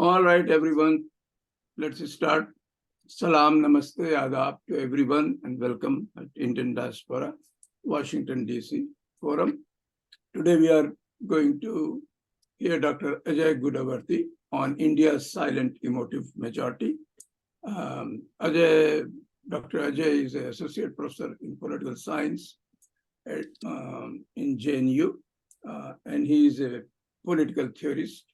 All right, everyone, let's start. Salam, namaste, adab to everyone, and welcome at Indian Diaspora, Washington, D.C. Forum. Today we are going to hear Dr. Ajay Gudavarthy on India's silent emotive majority. Dr. Ajay is an associate professor in political science in JNU, and he is a political theorist.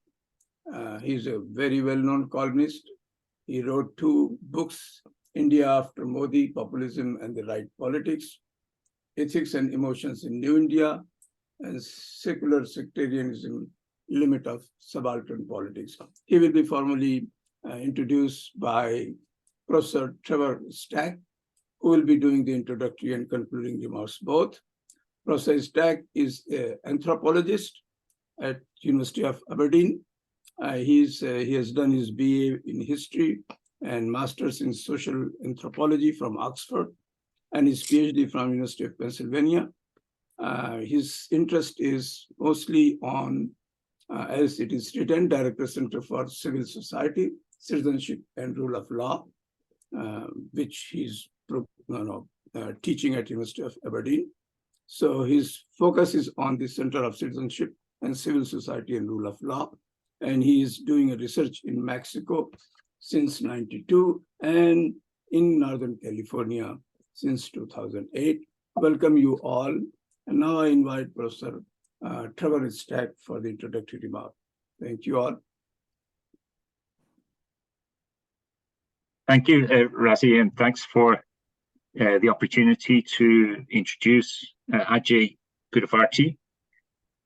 He's a very well-known columnist. He wrote 2 books, India After Modi, Populism and the Right Politics, Ethics and Emotions in New India, and Secular Sectarianism, Limit of Subaltern Politics. He will be formally introduced by Professor Trevor Stack, who will be doing the introductory and concluding remarks both. Professor Stack is an anthropologist at University of Aberdeen. He has done his BA in history and master's in social anthropology from Oxford, and his PhD from University of Pennsylvania. His interest is mostly on, as it is written, Director Center for Civil Society, Citizenship and Rule of Law, which he's teaching at University of Aberdeen. So his focus is on the Center of Citizenship and Civil Society and Rule of Law. And he is doing a research in Mexico since '92 and in Northern California since 2008. Welcome you all. And now I invite Professor Trevor Stack for the introductory remark. Thank you all. Thank you, Razi, and thanks for the opportunity to introduce Ajay Gudavarthy.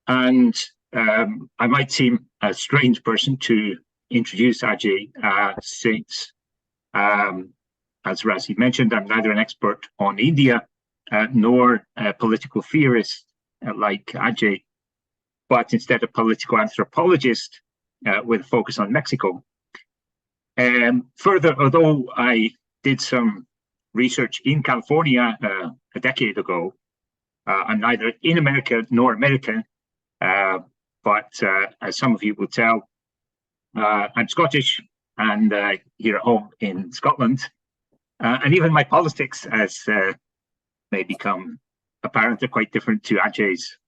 And I might seem a strange person to introduce Ajay since, as Razi mentioned, I'm neither an expert on India nor a political theorist like Ajay, but instead a political anthropologist with a focus on Mexico. Further, although I did some research in California a decade ago, I'm neither in America nor American. But as some of you will tell, I'm Scottish and here at home in Scotland. And even my politics, as may become apparent, are quite different to Ajay's.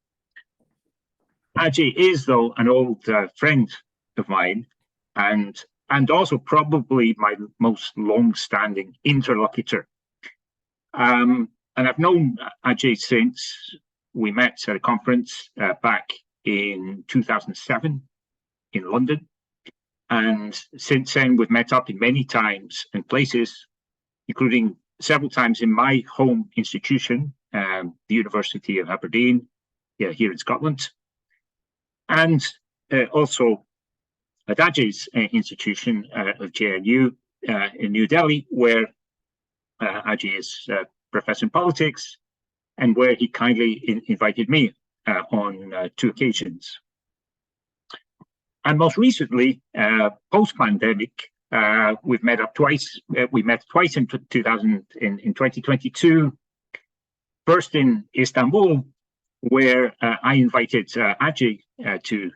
Ajay is, though, an old friend of mine and also probably my most long-standing interlocutor. And I've known Ajay since we met at a conference back in 2007 in London. And since then, we've met up in many times and places, including several times in my home institution, the University of Aberdeen, here in Scotland, and also at Ajay's institution of JNU in New Delhi, where Ajay is professor in politics, and where he kindly invited me on 2 occasions. And most recently, post-pandemic, we've met up twice. We met twice in 2022. First in Istanbul, where I invited Ajay to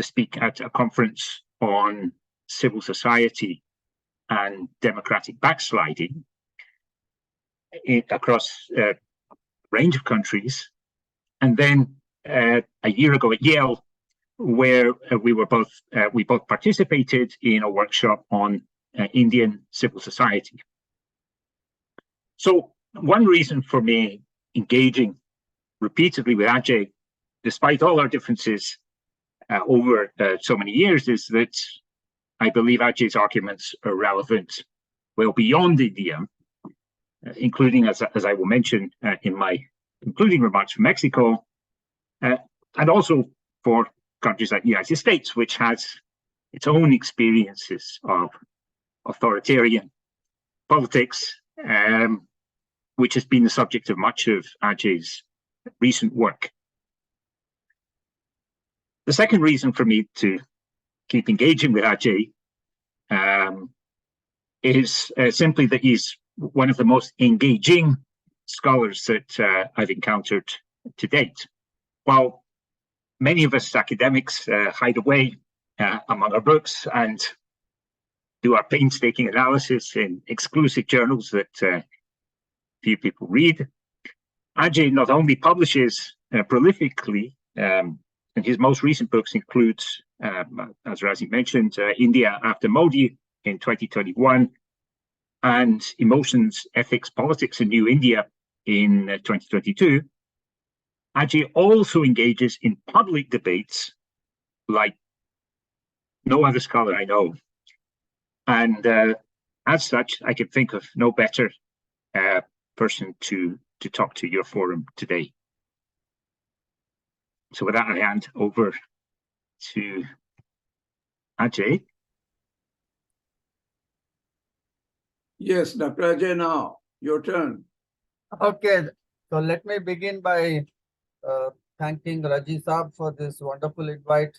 speak at a conference on civil society and democratic backsliding across a range of countries. And then a year ago at Yale, where we both participated in a workshop on Indian civil society. So one reason for me engaging repeatedly with Ajay, despite all our differences over so many years, is that I believe Ajay's arguments are relevant well beyond India, including, as I will mention in my concluding remarks, for Mexico, and also for countries like the United States, which has its own experiences of authoritarian politics, which has been the subject of much of Ajay's recent work. The second reason for me to keep engaging with Ajay is simply that he's one of the most engaging scholars that I've encountered to date. While many of us academics hide away among our books and do our painstaking analysis in exclusive journals that few people read. Ajay not only publishes prolifically, and his most recent books includes, as Razi mentioned, India After Modi in 2021, and Emotions, Ethics, Politics in New India in 2022. Ajay also engages in public debates like no other scholar I know. And as such, I can think of no better person to talk to your forum today. So with that, I hand over to Ajay. Yes, Dr. Ajay, now your turn. Okay, so let me begin by thanking Raji Saab for this wonderful invite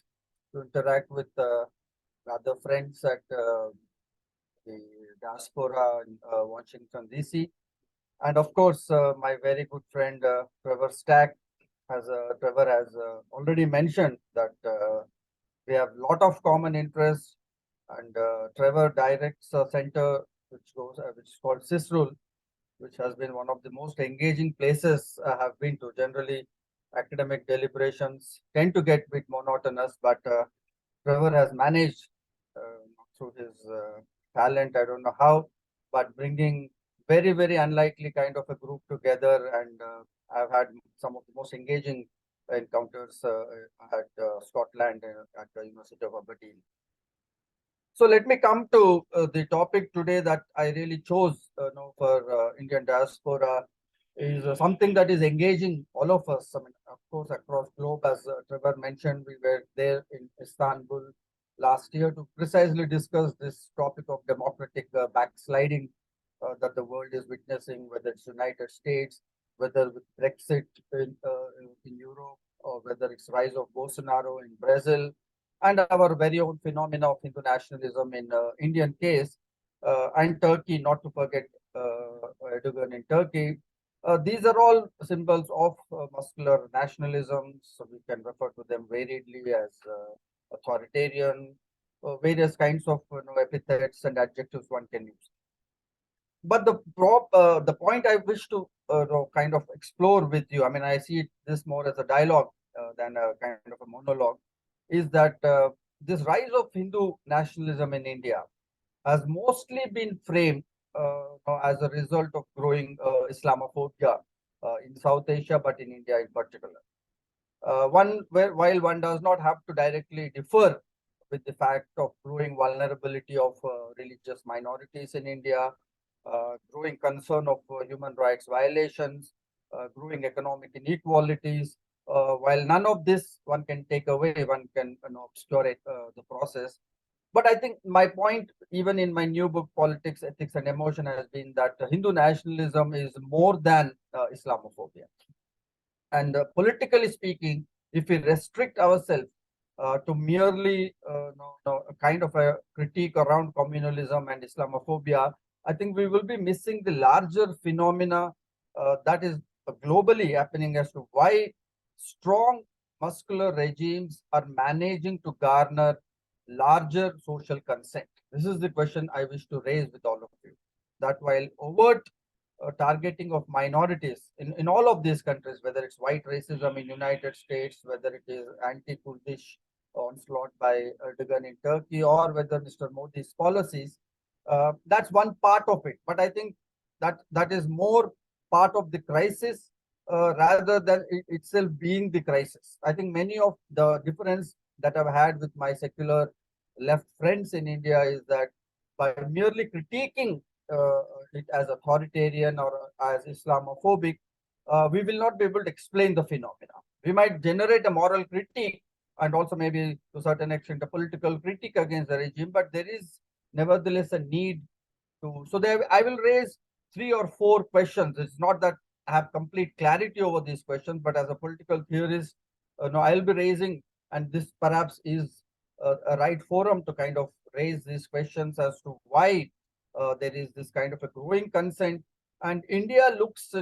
to interact with other friends at the diaspora in Washington, D.C. And of course, my very good friend Trevor Stack Trevor has already mentioned that we have a lot of common interests, and Trevor directs a center which is called CISRUL, which has been one of the most engaging places I have been to. Generally, academic deliberations tend to get a bit monotonous, but Trevor has managed through his talent, I don't know how, but bringing very, very unlikely kind of a group together. And I've had some of the most engaging encounters at Scotland at the University of Aberdeen. So let me come to the topic today that I really chose for Indian diaspora is something that is engaging all of us. I mean, of course, across globe, as Trevor mentioned, we were there in Istanbul last year to precisely discuss this topic of democratic backsliding that the world is witnessing, whether it's United States, whether with Brexit in Europe, or whether it's rise of Bolsonaro in Brazil, and our very own phenomena of Hindu nationalism in Indian case, and Turkey, not to forget Erdogan in Turkey. These are all symbols of muscular nationalism, so we can refer to them variedly as authoritarian, various kinds of epithets and adjectives one can use. But the point I wish to kind of explore with you, I mean, I see this more as a dialogue than a kind of a monologue, is that this rise of Hindu nationalism in India has mostly been framed as a result of growing Islamophobia in South Asia, but in India in particular. While one does not have to directly differ with the fact of growing vulnerability of religious minorities in India, growing concern of human rights violations, growing economic inequalities, while none of this one can take away, one can obscure the process. But I think my point, even in my new book, Politics, Ethics, and Emotion, has been that Hindu nationalism is more than Islamophobia. And politically speaking, if we restrict ourselves to merely a kind of a critique around communalism and Islamophobia, I think we will be missing the larger phenomena that is globally happening as to why strong muscular regimes are managing to garner larger social consent. This is the question I wish to raise with all of you. That while overt targeting of minorities in all of these countries, whether it's white racism in United States, whether it is anti-Kurdish onslaught by Erdogan in Turkey, or whether Mr. Modi's policies, that's one part of it. But I think that is more part of the crisis rather than it itself being the crisis. I think many of the difference that I've had with my secular left friends in India is that by merely critiquing it as authoritarian or as Islamophobic, we will not be able to explain the phenomena. We might generate a moral critique and also maybe to a certain extent a political critique against the regime, but there is nevertheless a need to. So there, I will raise 3 or 4 questions. It's not that I have complete clarity over these questions, but as a political theorist, I'll be raising, and this perhaps is a right forum to kind of raise these questions as to why there is this kind of a growing consent. And India looks,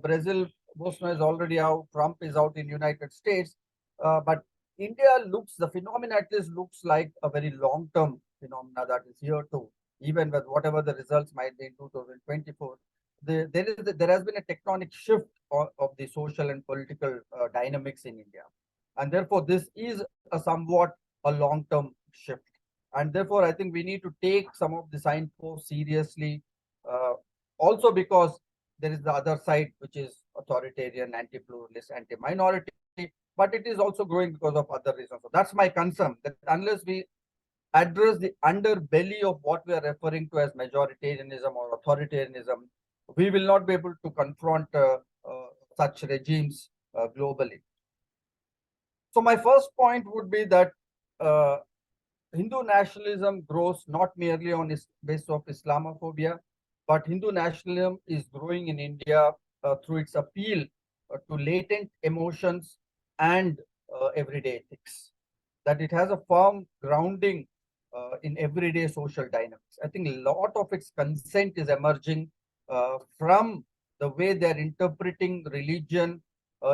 Brazil, Bolsonaro is already out, Trump is out in United States, but India looks, the phenomena at least looks like a very long-term phenomena that is here to even with whatever the results might be in 2024, there has been a tectonic shift of the social and political dynamics in India. And therefore, this is a somewhat a long-term shift. And therefore, I think we need to take some of the signposts seriously. Uh, Also because there is the other side, which is authoritarian, anti-pluralist, anti-minority, but it is also growing because of other reasons. So that's my concern, that unless we address the underbelly of what we are referring to as majoritarianism or authoritarianism, we will not be able to confront such regimes globally. So my first point would be that uh, Hindu nationalism grows not merely on the basis of Islamophobia, but Hindu nationalism is growing in India through its appeal to latent emotions and everyday ethics. That it has a firm grounding in everyday social dynamics. I think a lot of its consent is emerging from the way they are interpreting religion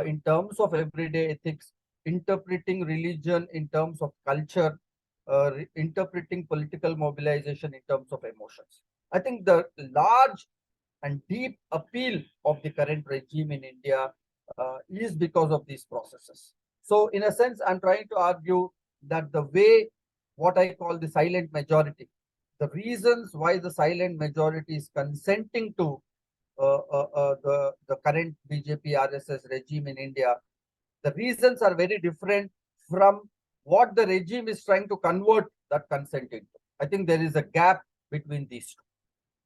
in terms of everyday ethics, interpreting religion in terms of culture, interpreting political mobilization in terms of emotions. I think the large and deep appeal of the current regime in India is because of these processes. So, in a sense, I'm trying to argue that the way what I call the silent majority, the reasons why the silent majority is consenting to the current BJP RSS regime in India, the reasons are very different from what the regime is trying to convert that consent into. I think there is a gap between these two.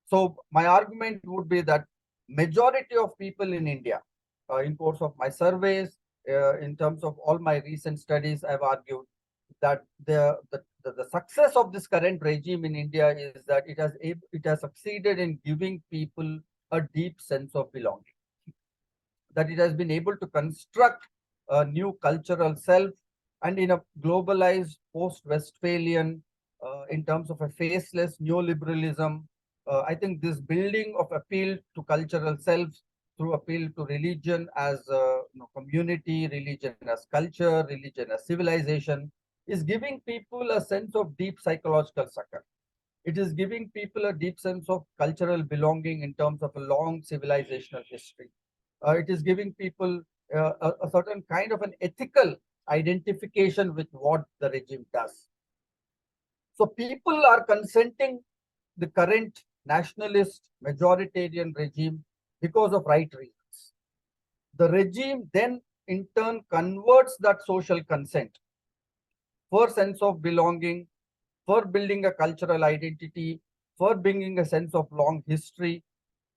So my argument would be that majority of people in India, in course of my surveys, in terms of all my recent studies, I've argued that the success of this current regime in India is that it has succeeded in giving people a deep sense of belonging, that it has been able to construct a new cultural self, and in a globalized post-Westphalian, in terms of a faceless neoliberalism, I think this building of appeal to cultural selves through appeal to religion as community, religion as culture, religion as civilization, is giving people a sense of deep psychological succor. It is giving people a deep sense of cultural belonging in terms of a long civilizational history. It is giving people a certain kind of an ethical identification with what the regime does. So people are consenting the current nationalist majoritarian regime because of right reasons. The regime then in turn converts that social consent for sense of belonging, for building a cultural identity, for bringing a sense of long history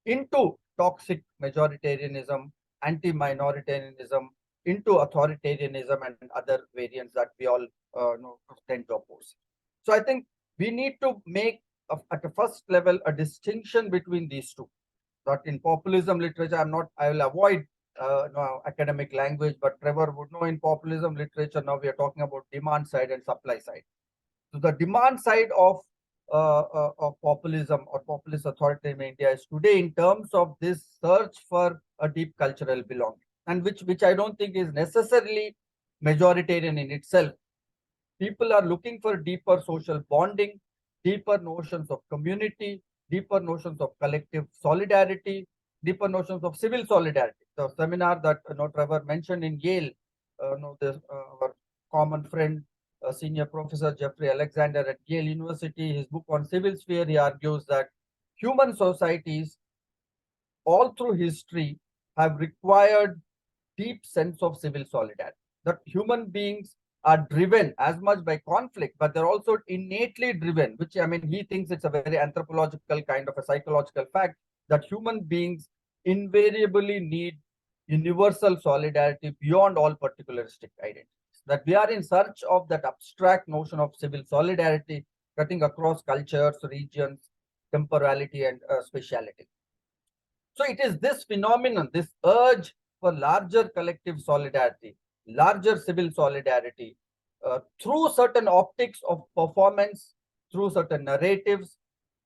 into toxic majoritarianism, anti-minoritarianism, into authoritarianism and other variants that we all tend to oppose. So I think we need to make at the first level a distinction between these two. That in populism literature, I will avoid academic language, but Trevor would know in populism literature now we are talking about demand side and supply side. So the demand side of populism or populist authority in India is today in terms of this search for a deep cultural belonging, and which I don't think is necessarily majoritarian in itself. People are looking for deeper social bonding, deeper notions of community, deeper notions of collective solidarity, deeper notions of civil solidarity. The seminar that Trevor mentioned in Yale, our common friend, senior professor Jeffrey Alexander at Yale University, his book on civil sphere, he argues that human societies all through history have required deep sense of civil solidarity. That human beings are driven as much by conflict, but they're also innately driven, which I mean, he thinks it's a very anthropological kind of a psychological fact, that human beings invariably need universal solidarity beyond all particularistic identities. That we are in search of that abstract notion of civil solidarity cutting across cultures, regions, temporality, and speciality. So it is this phenomenon, this urge for larger collective solidarity, larger civil solidarity, through certain optics of performance, through certain narratives,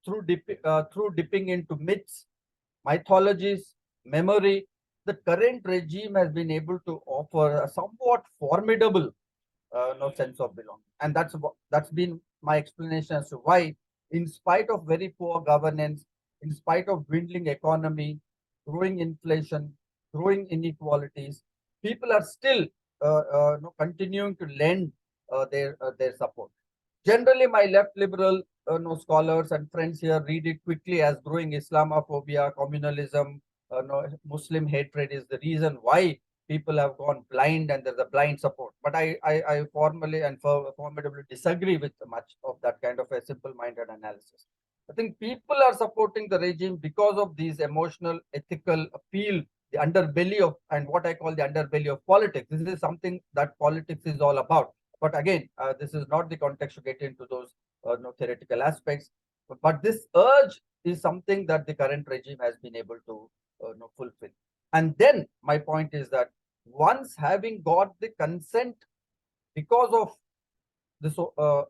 through dipping into myths, mythologies, memory, the current regime has been able to offer a somewhat formidable sense of belonging. And that's been my explanation as to why in spite of very poor governance, in spite of dwindling economy, growing inflation, growing inequalities, people are still continuing to lend their support. Generally, my left liberal scholars and friends here read it quickly as growing Islamophobia, communalism, Muslim hatred is the reason why people have gone blind and there's a blind support. But I formally and formidably disagree with much of that kind of a simple-minded analysis. I think people are supporting the regime because of these emotional, ethical appeal, the underbelly of, and what I call the underbelly of politics. This is something that politics is all about. But again, this is not the context to get into those theoretical aspects. But this urge is something that the current regime has been able to fulfill. And then my point is that once having got the consent because of this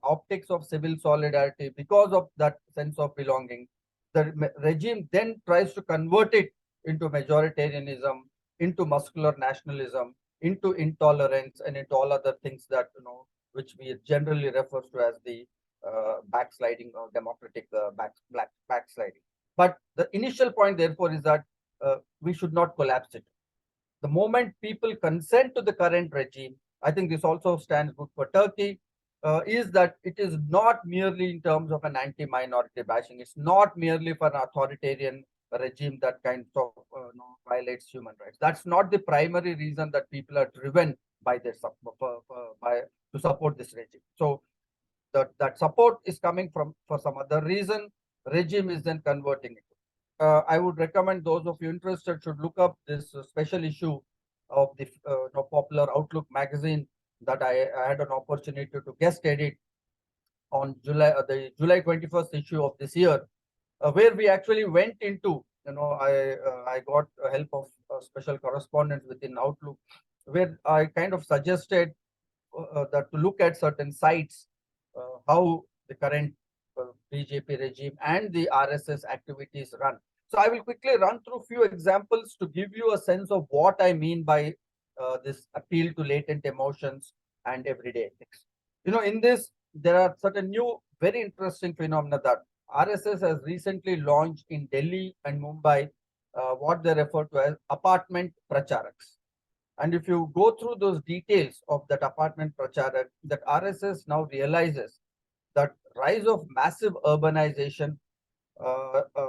optics of civil solidarity, because of that sense of belonging, the regime then tries to convert it into majoritarianism, into muscular nationalism, into intolerance, and into all other things that which we generally refers to as the backsliding or democratic backsliding. But the initial point, therefore, is that we should not collapse it. The moment people consent to the current regime, I think this also stands good for Turkey, is that it is not merely in terms of an anti-minority bashing. It's not merely for an authoritarian regime that kind of violates human rights. That's not the primary reason that people are driven by their to support this regime. So that support is coming from for some other reason. Regime is then converting it. I would recommend those of you interested should look up this special issue of the popular Outlook magazine that I had an opportunity to guest edit on the July 21st issue of this year, where we actually went into, I got help of special correspondents within Outlook, where I kind of suggested that to look at certain sites, how the current BJP regime and the RSS activities run. So I will quickly run through few examples to give you a sense of what I mean by this appeal to latent emotions and everyday ethics. In this, there are certain new, very interesting phenomena that RSS has recently launched in Delhi and Mumbai, what they refer to as apartment pracharaks. And if you go through those details of that apartment pracharak, that RSS now realizes that rise of massive urbanization, uh, uh,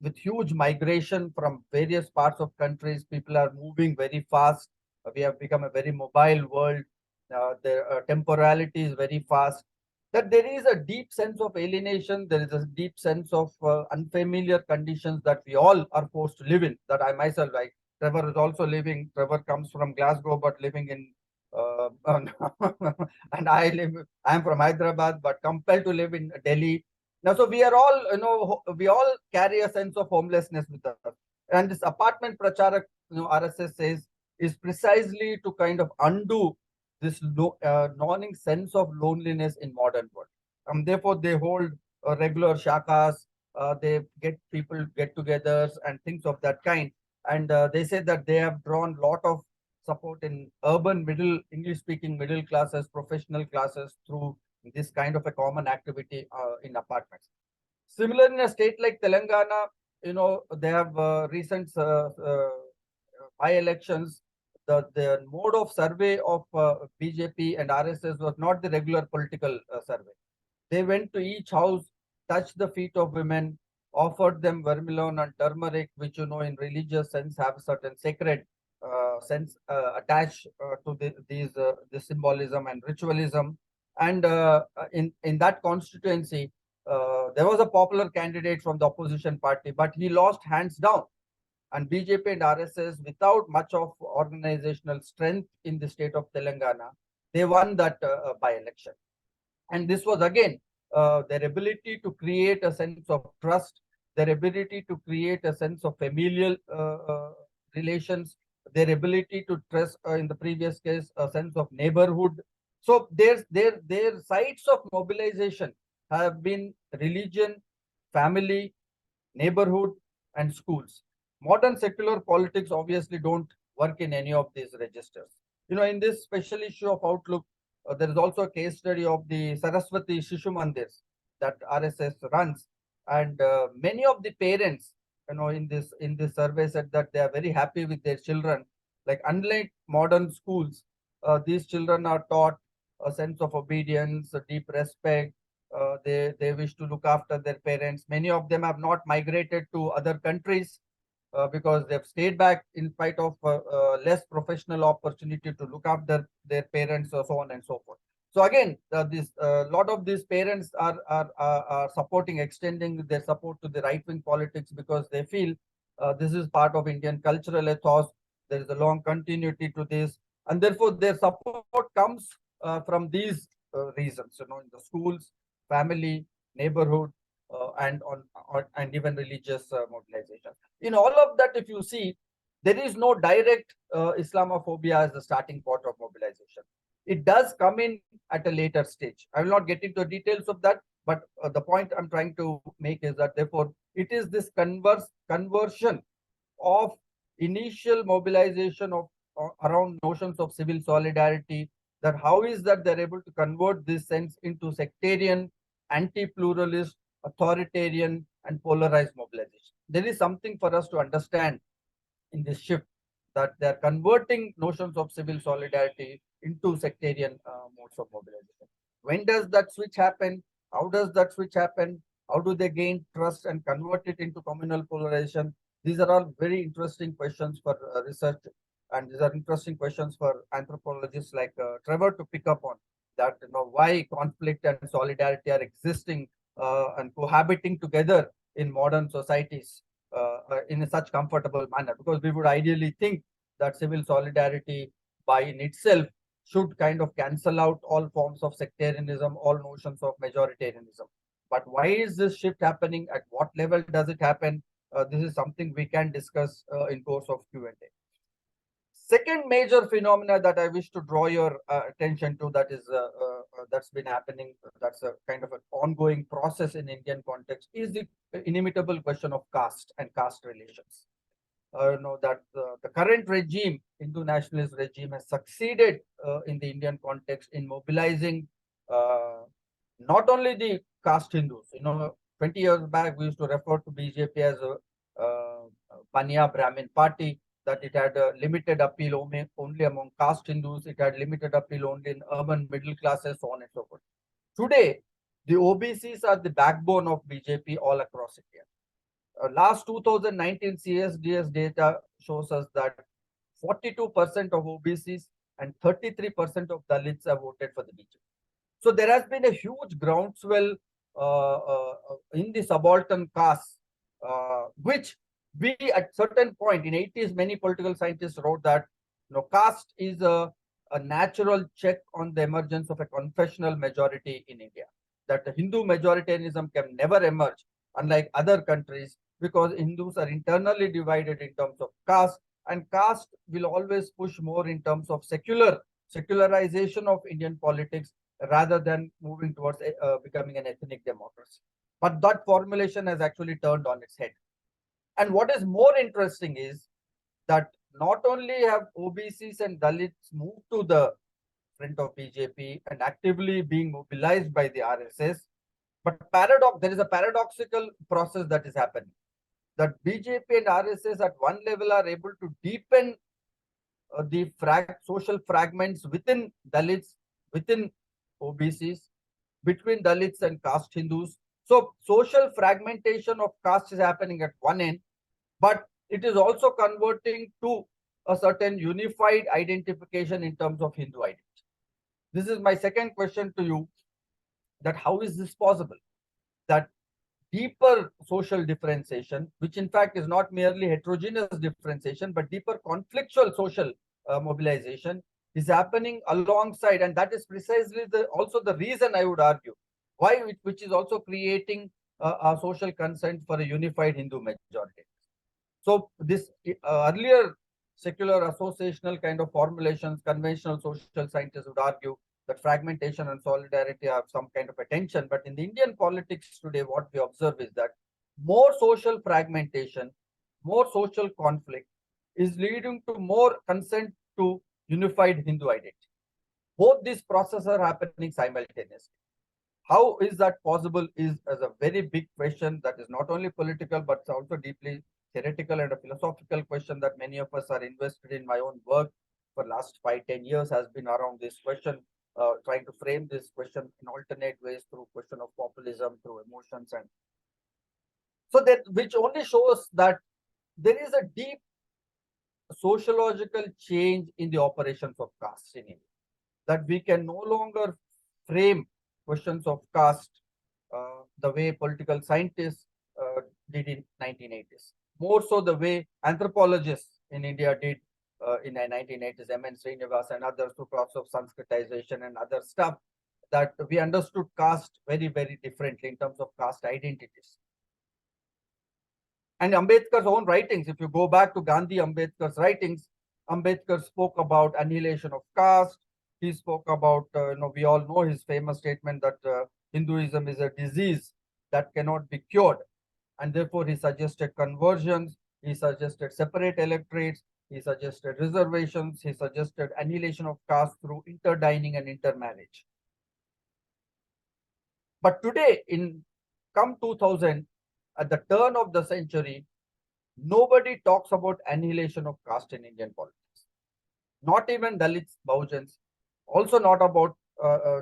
with huge migration from various parts of countries, people are moving very fast. We have become a very mobile world. The temporality is very fast. That there is a deep sense of alienation. There is a deep sense of unfamiliar conditions that we all are forced to live in. That I myself, like Trevor is also living. Trevor comes from Glasgow, but living in and I'm from Hyderabad, but compelled to live in Delhi. Now, so we are all, we all carry a sense of homelessness with us. And this apartment pracharak, RSS says, is precisely to kind of undo this gnawing sense of loneliness in modern world. Therefore, they hold regular shakas, they get people get-togethers and things of that kind. And they say that they have drawn a lot of support in urban English-speaking middle classes, professional classes through this kind of a common activity in apartments. Similar in a state like Telangana, they have recent by-elections. The mode of survey of BJP and RSS was not the regular political survey. They went to each house, touched the feet of women, offered them vermilion and turmeric, which in religious sense have a certain sacred sense attached to this symbolism and ritualism. And in that constituency, there was a popular candidate from the opposition party, but he lost hands down. And BJP and RSS, without much of organizational strength in the state of Telangana, they won that by-election. And this was again their ability to create a sense of trust, their ability to create a sense of familial relations, their ability to trust, in the previous case, a sense of neighborhood. So their sites of mobilization have been religion, family, neighborhood, and schools. Modern secular politics obviously don't work in any of these registers. In this special issue of Outlook, there is also a case study of the Saraswati Shishu Mandirs, that RSS runs, and many of the parents, in this survey said that they are very happy with their children. Like unlike modern schools, these children are taught a sense of obedience, a deep respect. They wish to look after their parents. Many of them have not migrated to other countries because they've stayed back in spite of less professional opportunity to look after their parents, or so on and so forth. So again, this lot of these parents are supporting, extending their support to the right-wing politics, because they feel this is part of Indian cultural ethos. There is a long continuity to this, and therefore their support comes from these reasons. In the schools, family, neighborhood, and even religious mobilization. In all of that, if you see, there is no direct Islamophobia as the starting point of mobilization. It does come in at a later stage. I will not get into the details of that, but the point I'm trying to make is that therefore it is this conversion of initial mobilization of around notions of civil solidarity, that how is that they're able to convert this sense into sectarian, anti-pluralist, authoritarian, and polarized mobilization. There is something for us to understand in this shift, that they're converting notions of civil solidarity into sectarian modes of mobilization. When does that switch happen? How does that switch happen? How do they gain trust and convert it into communal polarization? These are all very interesting questions for research, and these are interesting questions for anthropologists like Trevor to pick up on. That why conflict and solidarity are existing and cohabiting together in modern societies in such comfortable manner, because we would ideally think that civil solidarity by in itself should kind of cancel out all forms of sectarianism, all notions of majoritarianism. But why is this shift happening? At what level does it happen? This is something we can discuss in course of Q&A. Second major phenomena that I wish to draw your attention to, that is that's been happening, that's a kind of an ongoing process in Indian context, is the inimitable question of caste and caste relations. That the current regime, Hindu nationalist regime, has succeeded in the Indian context in mobilizing not only the caste Hindus. 20 years back, we used to refer to BJP as a Baniya Brahmin party, that it had a limited appeal only among caste Hindus, it had limited appeal only in urban middle classes, so on and so forth. Today, the OBCs are the backbone of BJP all across India. Last 2019 CSDS data shows us that 42% of OBCs and 33% of Dalits have voted for the BJP. So there has been a huge groundswell in the subaltern caste, which we at certain point in 80s, many political scientists wrote that caste is a natural check on the emergence of a confessional majority in India. That the Hindu majoritarianism can never emerge, unlike other countries, because Hindus are internally divided in terms of caste, and caste will always push more in terms of secularization of Indian politics rather than moving towards becoming an ethnic democracy. But that formulation has actually turned on its head. And what is more interesting is that not only have OBCs and Dalits moved to the front of BJP and actively being mobilized by the RSS, but there is a paradoxical process that is happening. That BJP and RSS at one level are able to deepen the social fragments within Dalits, within OBCs, between Dalits and caste Hindus. So social fragmentation of caste is happening at one end, but it is also converting to a certain unified identification in terms of Hindu identity. This is my second question to you, that how is this possible? That deeper social differentiation, which in fact is not merely heterogeneous differentiation, but deeper conflictual social mobilization is happening alongside, and that is precisely also the reason, I would argue, why which is also creating a social consent for a unified Hindu majority. So this earlier secular associational kind of formulations, conventional social scientists would argue that fragmentation and solidarity have some kind of attention. But in the Indian politics today, what we observe is that more social fragmentation, more social conflict is leading to more consent to unified Hindu identity. Both these processes are happening simultaneously. How is that possible is as a very big question that is not only political, but it's also deeply theoretical and a philosophical question that many of us are invested in. My own work for last 5-10 years has been around this question, trying to frame this question in alternate ways through question of populism, through emotions, and so that which only shows that there is a deep sociological change in the operations of caste in India. That we can no longer frame questions of caste the way political scientists did in 1980s. More so the way anthropologists in India did in the 1980s, M.N. Srinivas and others through process of Sanskritization and other stuff, that we understood caste very, very differently in terms of caste identities. And Ambedkar's own writings, if you go back to Gandhi, Ambedkar's writings, Ambedkar spoke about annihilation of caste. He spoke about, we all know his famous statement that Hinduism is a disease that cannot be cured. And therefore, he suggested conversions, he suggested separate electorates, he suggested reservations, he suggested annihilation of caste through interdining and intermarriage. But today, in come 2000, at the turn of the century, nobody talks about annihilation of caste in Indian politics. Not even Dalits, Bahujans, also not about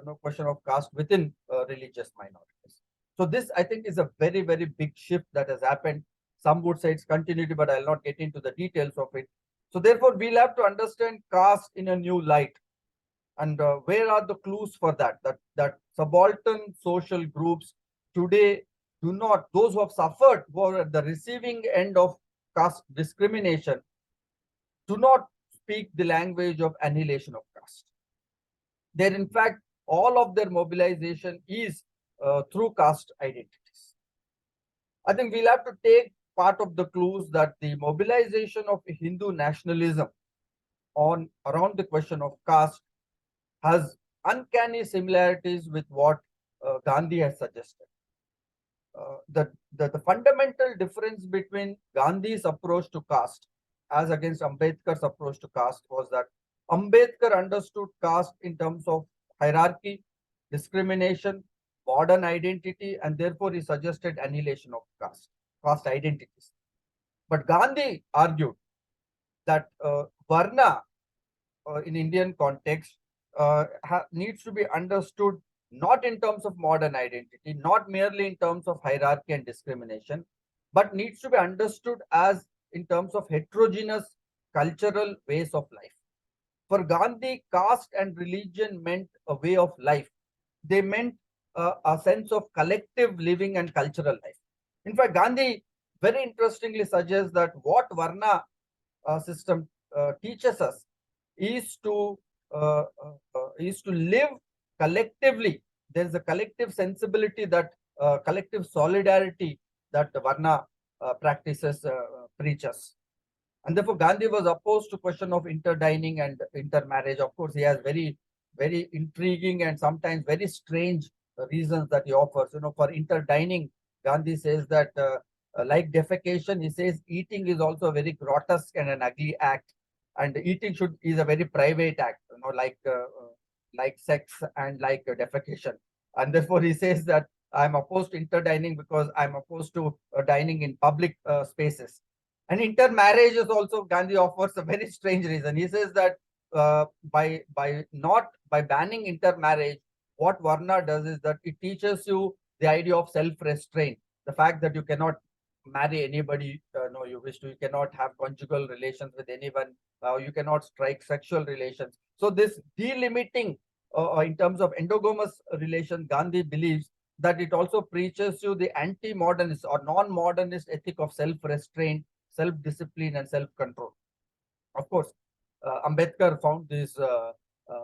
no question of caste within religious minorities. So this, I think, is a very, very big shift that has happened. Some would say it's continuity, but I'll not get into the details of it. So therefore, we'll have to understand caste in a new light. And where are the clues for that? That subaltern social groups today do not, those who have suffered, who are at the receiving end of caste discrimination, do not speak the language of annihilation of caste. They're in fact, all of their mobilization is through caste identities. I think we'll have to take part of the clues that the mobilization of Hindu nationalism on around the question of caste has uncanny similarities with what Gandhi has suggested. The fundamental difference between Gandhi's approach to caste as against Ambedkar's approach to caste was that Ambedkar understood caste in terms of hierarchy, discrimination, modern identity, and therefore he suggested annihilation of caste identities. But Gandhi argued that Varna in Indian context needs to be understood not in terms of modern identity, not merely in terms of hierarchy and discrimination, but needs to be understood as in terms of heterogeneous cultural ways of life. For Gandhi, caste and religion meant a way of life. They meant a sense of collective living and cultural life. In fact, Gandhi very interestingly suggests that what Varna system teaches us is to live collectively. There is a collective sensibility, that collective solidarity that the Varna practices preaches. And therefore, Gandhi was opposed to question of interdining and intermarriage. Of course, he has very, very intriguing and sometimes very strange reasons that he offers. For interdining, Gandhi says that like defecation, he says eating is also a very grotesque and an ugly act, and eating is a very private act, like sex and like defecation. And therefore, he says that I'm opposed to interdining because I'm opposed to dining in public spaces. And intermarriage is also, Gandhi offers a very strange reason. He says that by banning intermarriage, what Varna does is that it teaches you the idea of self-restraint, the fact that you cannot marry anybody you wish to, you cannot have conjugal relations with anyone, you cannot strike sexual relations. So this delimiting in terms of endogamous relation, Gandhi believes that it also preaches you the anti-modernist or non-modernist ethic of self-restraint, self-discipline, and self-control. Of course, Ambedkar found these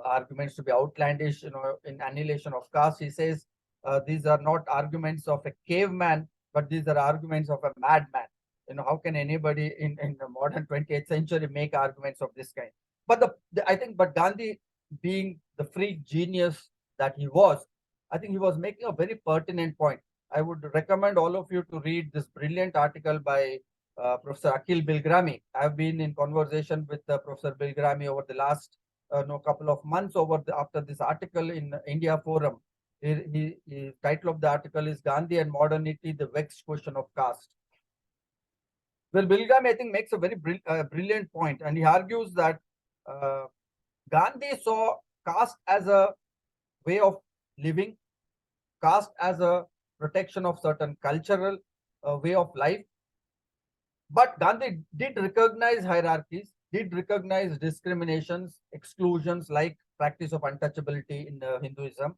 arguments to be outlandish. In Annihilation of Caste, he says these are not arguments of a caveman, but these are arguments of a madman. How can anybody in the modern 20th century make arguments of this kind? But but Gandhi, being the freak genius that he was, I think he was making a very pertinent point. I would recommend all of you to read this brilliant article by Professor Akhil Bilgrami. I've been in conversation with Professor Bilgrami over the last couple of months after this article in India Forum. Title of the article is Gandhi and Modernity, the Vexed Question of Caste. Well, Bilgam, I think, makes a very brilliant point, and he argues that Gandhi saw caste as a way of living, caste as a protection of certain cultural way of life. But Gandhi did recognize hierarchies, did recognize discriminations, exclusions like practice of untouchability in Hinduism.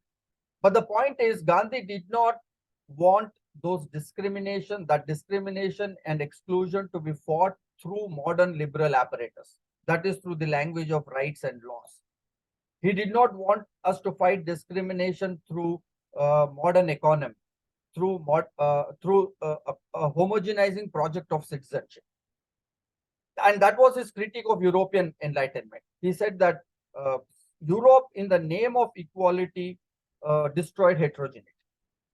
But the point is, Gandhi did not want those discrimination and exclusion to be fought through modern liberal apparatus. That is through the language of rights and laws. He did not want us to fight discrimination through modern economy, through a homogenizing project of citizenship. And that was his critique of European Enlightenment. He said that Europe, in the name of equality, destroyed heterogeneity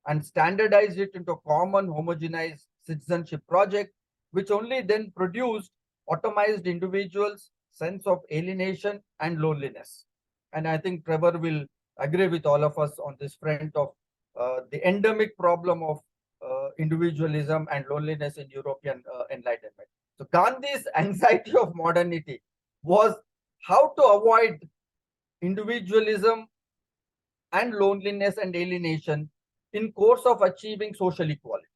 and standardized it into a common homogenized citizenship project, which only then produced atomized individuals, sense of alienation and loneliness. And I think Trevor will agree with all of us on this front of the endemic problem of individualism and loneliness in European Enlightenment. So Gandhi's anxiety of modernity was how to avoid individualism and loneliness and alienation in course of achieving social equality.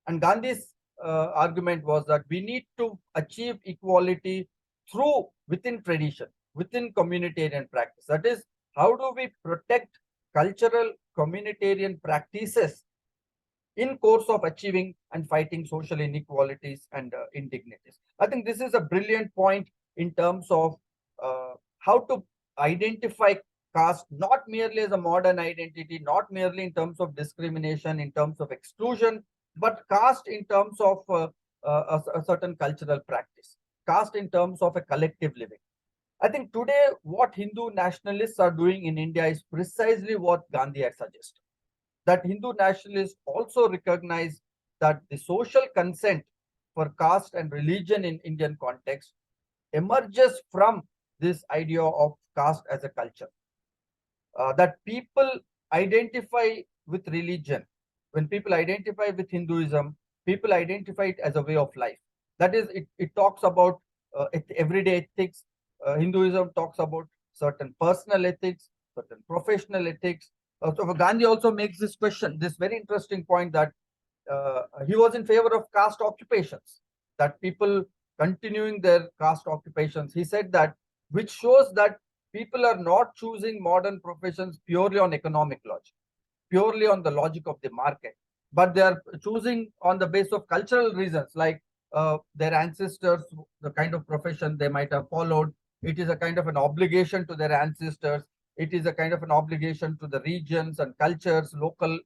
And Gandhi's argument was that we need to achieve equality through within tradition, within communitarian practice. That is, how do we protect cultural communitarian practices in course of achieving and fighting social inequalities and indignities. I think this is a brilliant point in terms of how to identify caste, not merely as a modern identity, not merely in terms of discrimination, in terms of exclusion, but caste in terms of a certain cultural practice, caste in terms of a collective living. I think today what Hindu nationalists are doing in India is precisely what Gandhi had suggested. That Hindu nationalists also recognize that the social consent for caste and religion in Indian context emerges from this idea of caste as a culture. That people identify with religion. When people identify with Hinduism, people identify it as a way of life. That is, it talks about everyday ethics. Hinduism talks about certain personal ethics, certain professional ethics. So Gandhi also makes this question, this very interesting point that he was in favor of caste occupations, that people continuing their caste occupations. He said that, which shows that people are not choosing modern professions purely on economic logic, purely on the logic of the market, but they are choosing on the basis of cultural reasons, like their ancestors, the kind of profession they might have followed. It is a kind of an obligation to their ancestors. It is a kind of an obligation to the regions and cultures, local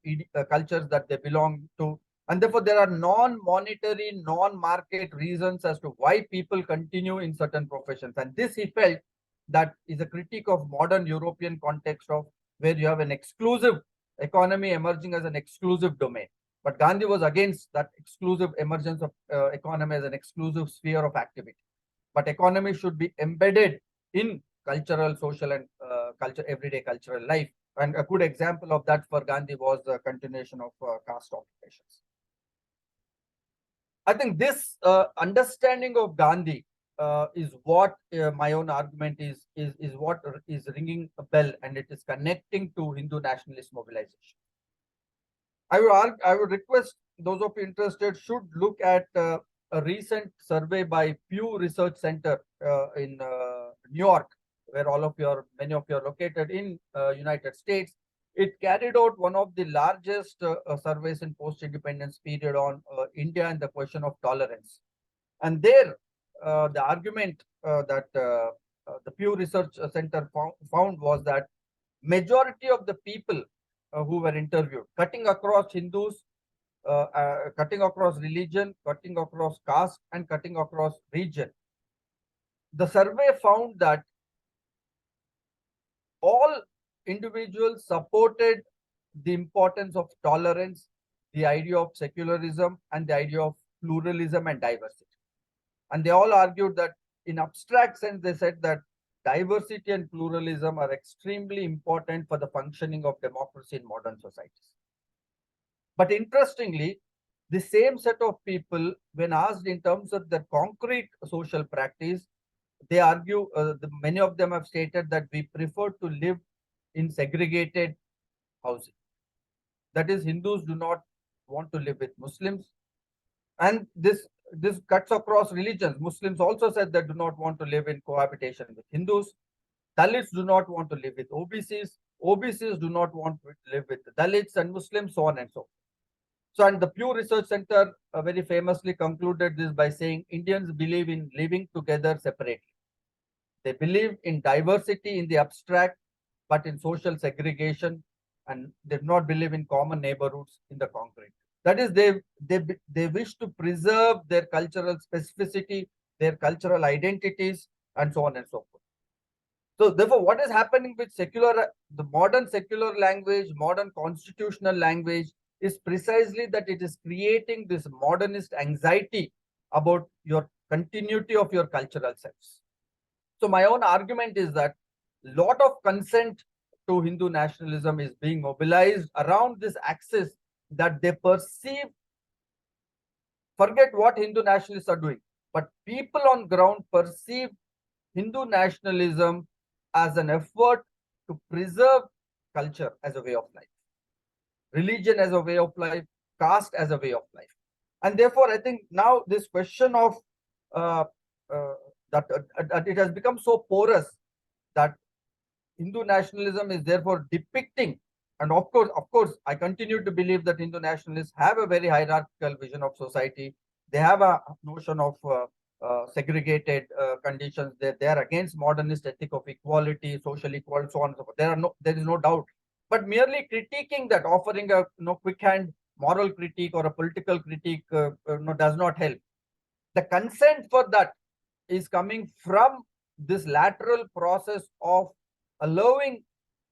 cultures that they belong to. And therefore, there are non-monetary, non-market reasons as to why people continue in certain professions. And this, he felt, that is a critique of modern European context of where you have an exclusive economy emerging as an exclusive domain. But Gandhi was against that exclusive emergence of economy as an exclusive sphere of activity. But economy should be embedded in cultural, social, and everyday cultural life. And a good example of that for Gandhi was the continuation of caste occupations. I think this understanding of Gandhi is what my own argument is what is ringing a bell, and it is connecting to Hindu nationalist mobilization. I would request those of you interested should look at a recent survey by Pew Research Center in New York, where many of you are located in United States. It carried out one of the largest surveys in post-independence period on India and the question of tolerance. And there, the argument that the Pew Research Center found was that majority of the people who were interviewed, cutting across Hindus, cutting across religion, cutting across caste, and cutting across region, the survey found that all individuals supported the importance of tolerance, the idea of secularism, and the idea of pluralism and diversity. And they all argued that in abstract sense, they said that diversity and pluralism are extremely important for the functioning of democracy in modern societies. But interestingly, the same set of people, when asked in terms of their concrete social practice, they argue, many of them have stated that we prefer to live in segregated housing. That is, Hindus do not want to live with Muslims. And this cuts across religions. Muslims also said they do not want to live in cohabitation with Hindus. Dalits do not want to live with OBCs. OBCs do not want to live with Dalits and Muslims, so on and so forth. So, and the Pew Research Center very famously concluded this by saying Indians believe in living together separately. They believe in diversity in the abstract, but in social segregation, and they do not believe in common neighborhoods in the concrete. That is, they wish to preserve their cultural specificity, their cultural identities, and so on and so forth. So therefore, what is happening with the modern secular language, modern constitutional language, is precisely that it is creating this modernist anxiety about your continuity of your cultural selves. So my own argument is that a lot of consent to Hindu nationalism is being mobilized around this axis that they perceive, forget what Hindu nationalists are doing, but people on ground perceive Hindu nationalism as an effort to preserve culture as a way of life, religion as a way of life, caste as a way of life. And therefore, I think now this question of that it has become so porous that Hindu nationalism is therefore depicting, and of course, I continue to believe that Hindu nationalists have a very hierarchical vision of society. They have a notion of segregated conditions. They are against modernist ethic of equality, social equality, so on and so forth. There is no doubt. But merely critiquing that, offering a quick hand moral critique or a political critique, does not help. The consent for that is coming from this lateral process of allowing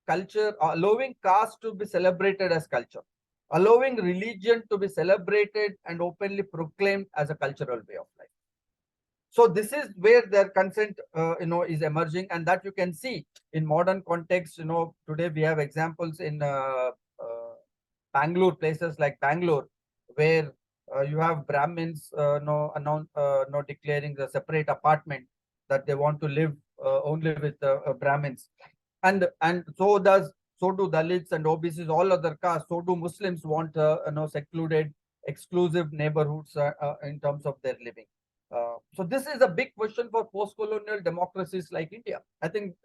culture, allowing caste to be celebrated as culture, allowing religion to be celebrated and openly proclaimed as a cultural way of life. So this is where their consent, is emerging, and that you can see in modern context. Today we have examples in Bangalore, places like Bangalore, where you have Brahmins, declaring the separate apartment that they want to live only with Brahmins, and so do Dalits and OBCs, all other castes. So do Muslims want secluded, exclusive neighborhoods in terms of their living. So this is a big question for post-colonial democracies like India. I think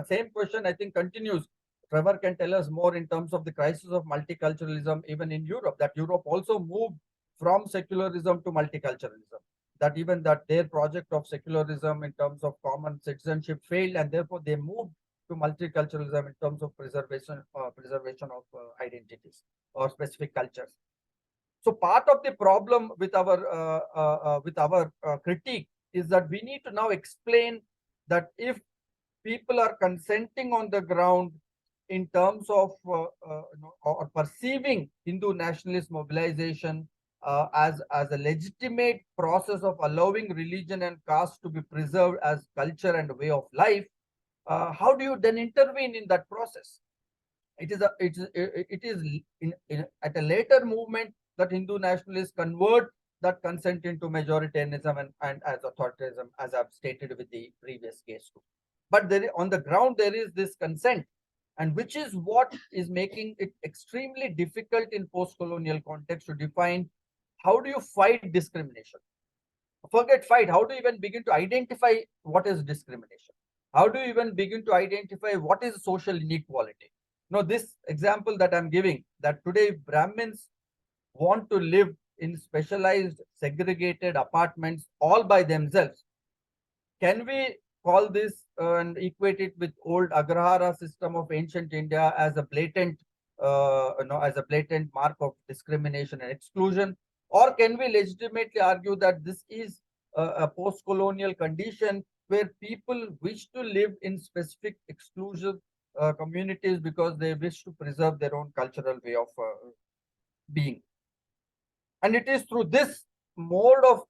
same question continues. Trevor can tell us more in terms of the crisis of multiculturalism even in Europe, that Europe also moved from secularism to multiculturalism, that even that their project of secularism in terms of common citizenship failed, and therefore they moved to multiculturalism in terms of preservation of identities or specific cultures. So part of the problem with our critique is that we need to now explain that if people are consenting on the ground in terms of or perceiving Hindu nationalist mobilization as a legitimate process of allowing religion and caste to be preserved as culture and way of life, how do you then intervene in that process? It is at a later movement that Hindu nationalists convert that consent into majoritarianism and as authoritarianism, as I've stated with the previous case too. But on the ground there is this consent, and which is what is making it extremely difficult in post-colonial context to define how do you fight discrimination. Forget fight, how do you even begin to identify what is discrimination? How do you even begin to identify what is social inequality? This example that I'm giving, that today Brahmins want to live in specialized segregated apartments all by themselves. Can we call this and equate it with old Agrahara system of ancient India as a blatant mark of discrimination and exclusion? Or can we legitimately argue that this is a post-colonial condition where people wish to live in specific exclusive communities because they wish to preserve their own cultural way of being? And it is through this mode of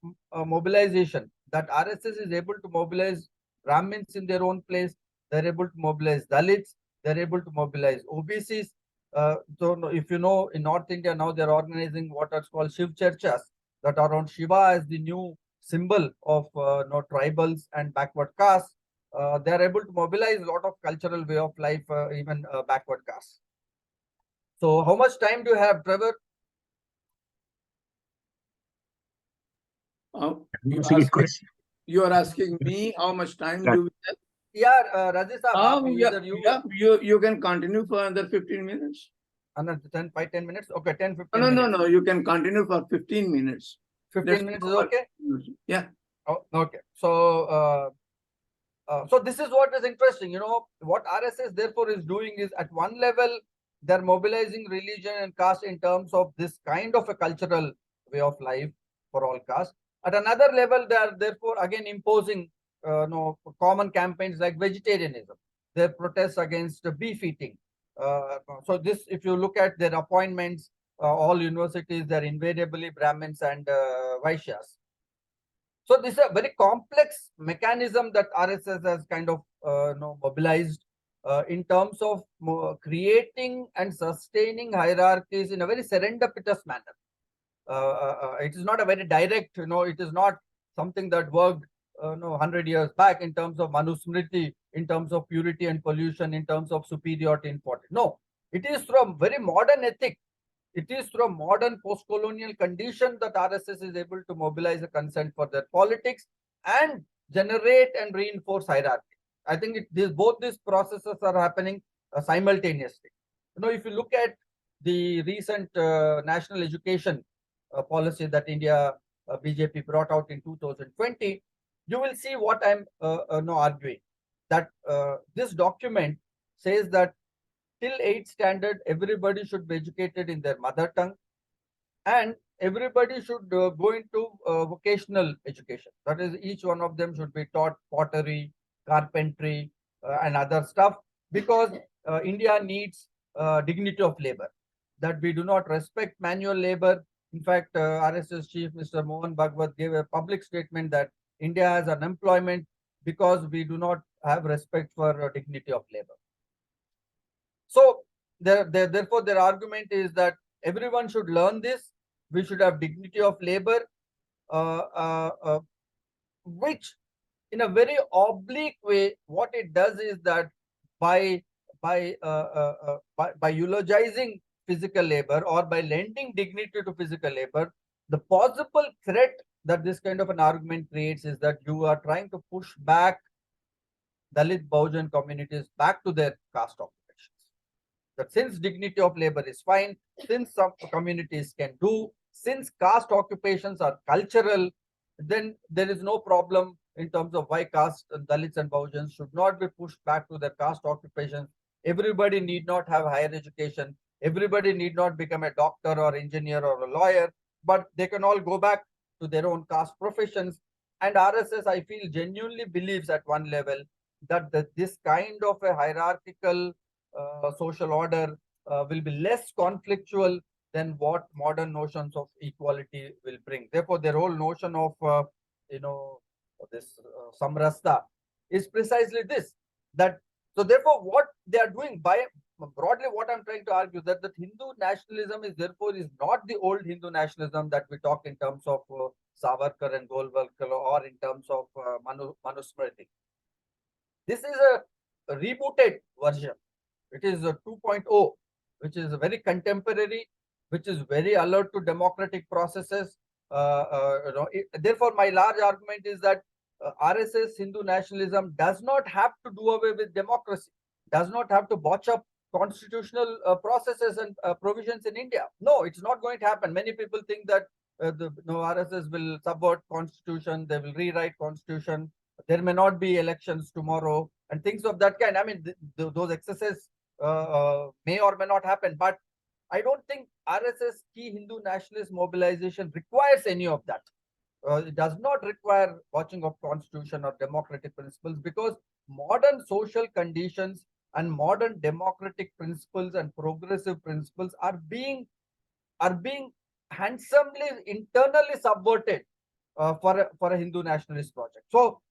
mobilization that RSS is able to mobilize Brahmins in their own place, they're able to mobilize Dalits, they're able to mobilize OBCs. So if you know, in North India now they're organizing what are called Shiv Charchas, that are around Shiva as the new symbol of tribals and backward castes. They're able to mobilize a lot of cultural way of life, even backward castes. So how much time do you have, Trevor? You are asking me how much time do we have? Yeah, Rajesh, you can continue for another 15 minutes. Another 10 minutes? Okay, 10, 15 no, minutes. No, you can continue for 15 minutes. 15 minutes is okay? Yeah. Oh, okay. So, so this is what is interesting. You know, what RSS therefore is doing is, at one level, they're mobilizing religion and caste in terms of this kind of a cultural way of life for all castes. At another level, they are therefore again imposing common campaigns like vegetarianism. Their protests against beef eating. So this, if you look at their appointments, all universities, they're invariably Brahmins and Vaishyas. So this is a very complex mechanism that RSS has kind of mobilized in terms of creating and sustaining hierarchies in a very serendipitous manner. It is not a very direct, it is not something that worked 100 years back in terms of Manusmriti, in terms of purity and pollution, in terms of superiority and fortitude. No, it is from very modern ethic. It is through a modern post-colonial condition that RSS is able to mobilize a consent for their politics and generate and reinforce hierarchy. I think both these processes are happening simultaneously. If you look at the recent national education policy that India BJP brought out in 2020, you will see what I'm arguing. That this document says that till 8th standard, everybody should be educated in their mother tongue, and everybody should go into vocational education. That is, each one of them should be taught pottery, carpentry, and other stuff, because India needs dignity of labor. That we do not respect manual labor. In fact, RSS chief Mr. Mohan Bhagwat gave a public statement that India has unemployment because we do not have respect for dignity of labor. So therefore, their argument is that everyone should learn this. We should have dignity of labor, which, in a very oblique way, what it does is that by eulogizing physical labor, or by lending dignity to physical labor, the possible threat that this kind of an argument creates is that you are trying to push back Dalit Bahujan communities back to their caste occupations. That since dignity of labor is fine, since some communities can do, since caste occupations are cultural, then there is no problem in terms of why caste Dalits and Bahujans should not be pushed back to their caste occupations. Everybody need not have higher education. Everybody need not become a doctor or engineer or a lawyer, but they can all go back to their own caste professions. And RSS, I feel, genuinely believes at one level that this kind of a hierarchical social order will be less conflictual than what modern notions of equality will bring. Therefore, their whole notion of this samrasta is precisely this. That so therefore, what they are doing, by broadly, what I'm trying to argue, that Hindu nationalism is not the old Hindu nationalism that we talk in terms of Savarkar and Golwalkar, or in terms of Manusmriti. This is a rebooted version. It is a 2.0, which is very contemporary, which is very alert to democratic processes. Therefore, my large argument is that RSS Hindu nationalism does not have to do away with democracy, does not have to botch up constitutional processes and provisions in India. No, it's not going to happen. Many people think that RSS will subvert constitution, they will rewrite constitution, there may not be elections tomorrow, and things of that kind. I mean, those excesses may or may not happen, but I don't think RSS key Hindu nationalist mobilization requires any of that. It does not require watching of constitution or democratic principles, because modern social conditions and modern democratic principles and progressive principles are being handsomely internally subverted for a Hindu nationalist project. So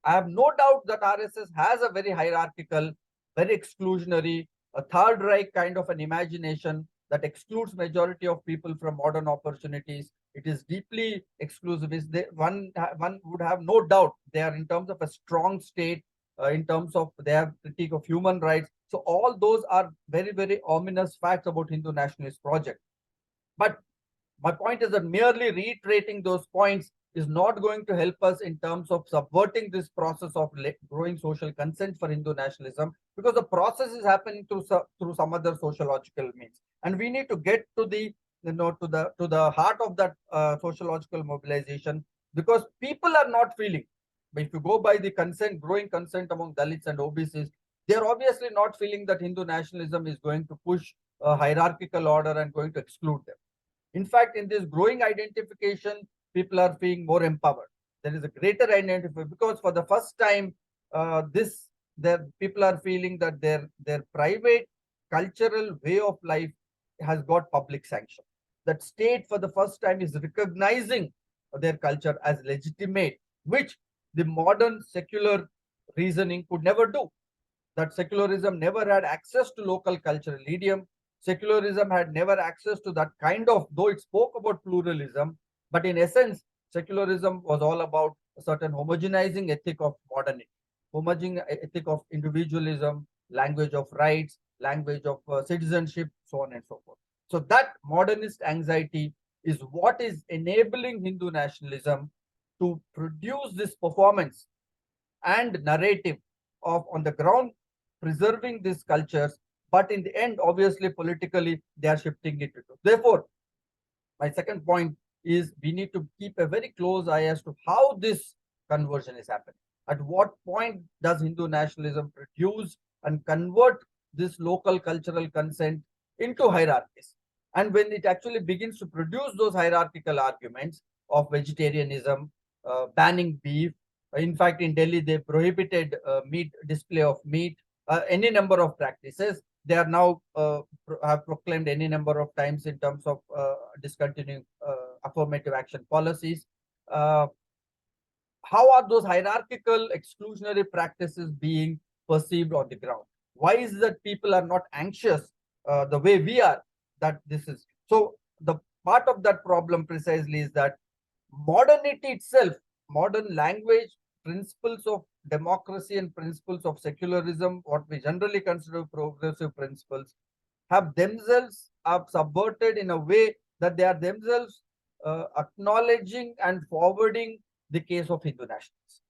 I have no doubt that RSS has a very hierarchical, very exclusionary, a third Reich kind of an imagination that excludes majority of people from modern opportunities. It is deeply exclusivist. One would have no doubt they are in terms of a strong state, in terms of their critique of human rights. So all those are very, very ominous facts about Hindu nationalist project. But my point is that merely reiterating those points is not going to help us in terms of subverting this process of growing social consent for Hindu nationalism, because the process is happening through some other sociological means, and we need to get to the to the heart of that sociological mobilization, because people are not feeling. If you go by the consent, growing consent among Dalits and OBCs, they are obviously not feeling that Hindu nationalism is going to push a hierarchical order and going to exclude them. In fact, in this growing identification, people are feeling more empowered. There is a greater identification because for the first time, people are feeling that their private cultural way of life has got public sanction. That state for the first time is recognizing their culture as legitimate, which the modern secular reasoning could never do. That secularism never had access to local cultural idiom. Secularism had never access to that kind of, though it spoke about pluralism, but in essence, secularism was all about a certain homogenizing ethic of modernity, homogenizing ethic of individualism, language of rights, language of citizenship, so on and so forth. So that modernist anxiety is what is enabling Hindu nationalism to produce this performance and narrative of on the ground preserving these cultures, but in the end, obviously, politically, they are shifting it. Therefore, my second point is we need to keep a very close eye as to how this conversion is happening. At what point does Hindu nationalism produce and convert this local cultural consent into hierarchies? And when it actually begins to produce those hierarchical arguments of vegetarianism, banning beef, in fact, in Delhi, they prohibited display of meat, any number of practices. They are now have proclaimed any number of times in terms of discontinuing affirmative action policies. How are those hierarchical exclusionary practices being perceived on the ground? Why is it that people are not anxious the way we are that this is? So the part of that problem precisely is that modernity itself, modern language, principles of democracy and principles of secularism, what we generally consider progressive principles, have themselves are subverted in a way that they are themselves acknowledging and forwarding the case of Hindu nationalism.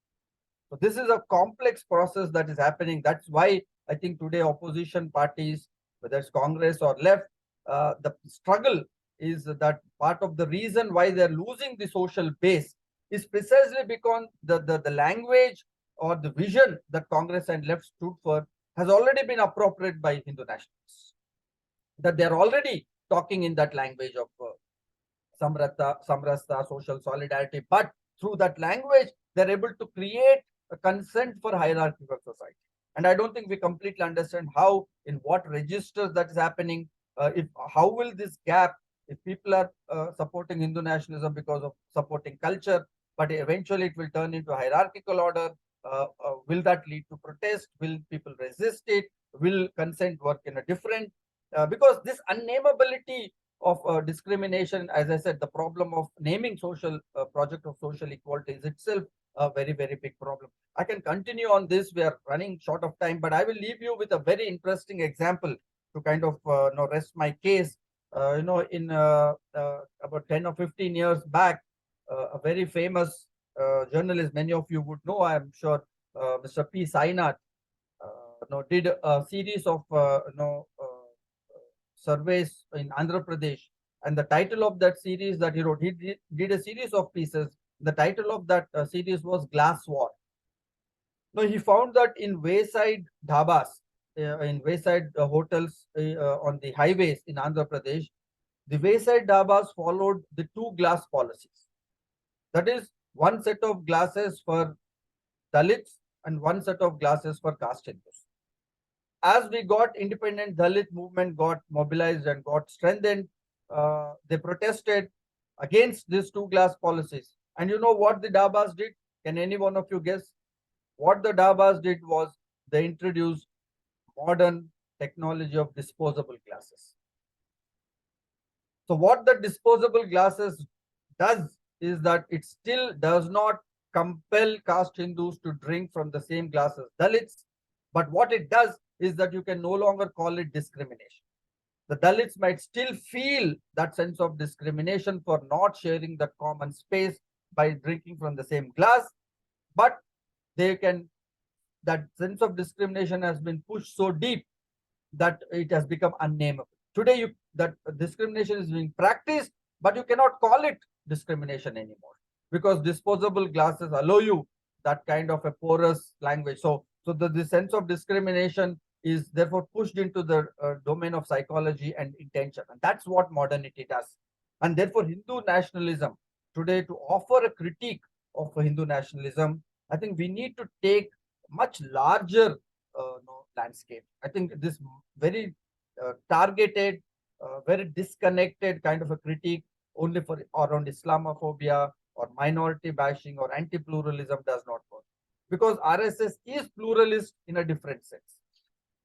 So this is a complex process that is happening. That's why I think today opposition parties, whether it's Congress or left, the struggle is that part of the reason why they're losing the social base is precisely because the language or the vision that Congress and left stood for has already been appropriated by Hindu nationalists. That they're already talking in that language of samrasta, social solidarity, but through that language, they're able to create a consent for hierarchical society. And I don't think we completely understand how, in what registers that is happening. How will this gap, if people are supporting Hindu nationalism because of supporting culture, but eventually it will turn into a hierarchical order. Will that lead to protest? Will people resist it? Will consent work in a different? Because this unnameability of discrimination, as I said, the problem of naming social project of social equality is itself a very, very big problem. I can continue on this. We are running short of time, but I will leave you with a very interesting example to kind of rest my case. In about 10 or 15 years back, a very famous journalist, many of you would know, I am sure, Mr. P. Sainath, did a series of surveys in Andhra Pradesh. And the title of that series that he wrote, he did a series of pieces. The title of that series was Glass War. Now, he found that in wayside dhabas, in wayside hotels on the highways in Andhra Pradesh, the wayside dhabas followed the two glass policies. That is, one set of glasses for Dalits and one set of glasses for caste Hindus. As we got independent, Dalit movement got mobilized and got strengthened. They protested against these two glass policies. And you know what the Dabas did? Can any one of you guess? what the Dabas did was they introduced modern technology of disposable glasses. So what the disposable glasses does is that it still does not compel caste Hindus to drink from the same glasses Dalits, but what it does is that you can no longer call it discrimination. The Dalits might still feel that sense of discrimination for not sharing that common space by drinking from the same glass, but they can, that sense of discrimination has been pushed so deep that it has become unnameable. Today, that discrimination is being practiced, but you cannot call it discrimination anymore because disposable glasses allow you that kind of a porous language. So the sense of discrimination is therefore pushed into the domain of psychology and intention. And that's what modernity does. And therefore, Hindu nationalism today, to offer a critique of Hindu nationalism, I think we need to take much larger landscape. I think this very targeted, very disconnected kind of a critique only for around Islamophobia or minority bashing or anti-pluralism does not work, because RSS is pluralist in a different sense,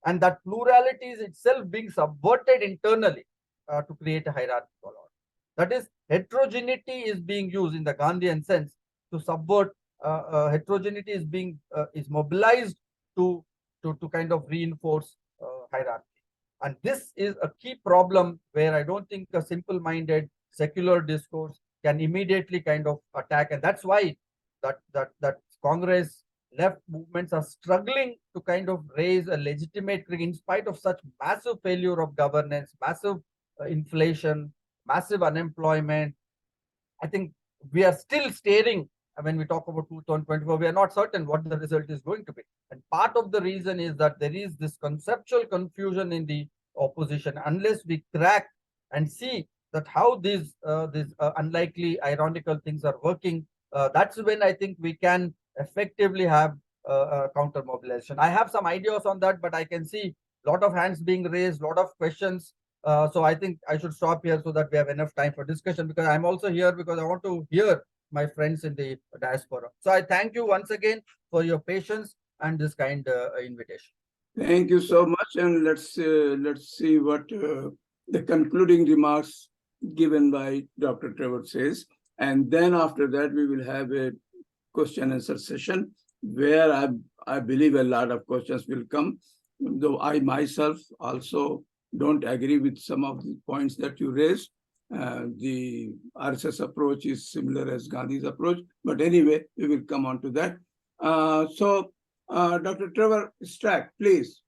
and that plurality is itself being subverted internally to create a hierarchical order. That is, heterogeneity is being used in the Gandhian sense to subvert. Heterogeneity is being is mobilized to kind of reinforce hierarchy. And this is a key problem where I don't think a simple-minded secular discourse can immediately kind of attack. And that's why that Congress left movements are struggling to kind of raise a legitimate critique in spite of such massive failure of governance, massive inflation, massive unemployment. I think we are still staring. When we talk about 2024, we are not certain what the result is going to be. And part of the reason is that there is this conceptual confusion in the opposition. Unless we crack and see that how these unlikely, ironical things are working, that's when I think we can effectively have counter mobilization. I have some ideas on that, but I can see a lot of hands being raised, a lot of questions. So I think I should stop here so that we have enough time for discussion, because I'm also here because I want to hear my friends in the diaspora. So I thank you once again for your patience and this kind invitation. Thank you so much, and let's see what the concluding remarks given by Dr. Trevor says, and then after that we will have a question and answer session where I believe a lot of questions will come, though I myself also don't agree with some of the points that you raised. The RSS approach is similar as Gandhi's approach, but anyway, we will come on to that. Dr. Trevor Strack, please.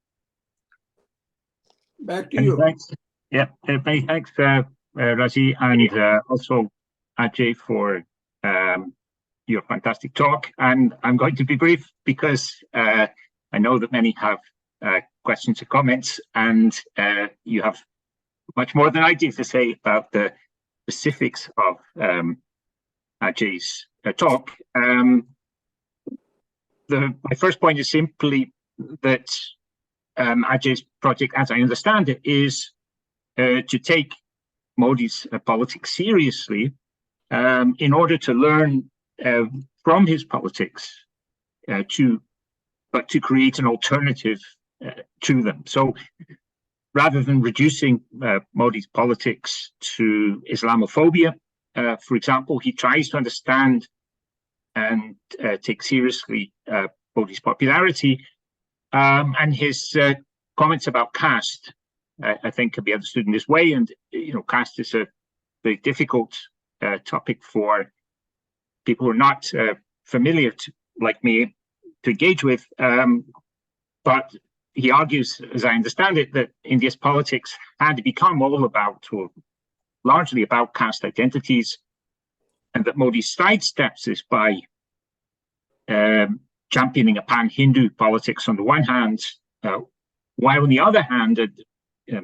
Back to you. Thanks. Yeah, many thanks, Raji, and also Ajay for your fantastic talk. And I'm going to be brief because I know that many have questions or comments, and you have much more than I do to say about the specifics of Ajay's talk. My first point is simply that Ajay's project, as I understand it, is to take Modi's politics seriously in order to learn from his politics, to create an alternative to them. So rather than reducing Modi's politics to Islamophobia, for example, he tries to understand and take seriously Modi's popularity, and his comments about caste, I think, can be understood in this way. And caste is a very difficult topic for people who are not familiar like me to engage with. But he argues, as I understand it, that India's politics had to become all about, or largely about, caste identities, and that Modi sidesteps this by championing a pan-Hindu politics on the one hand, while on the other hand,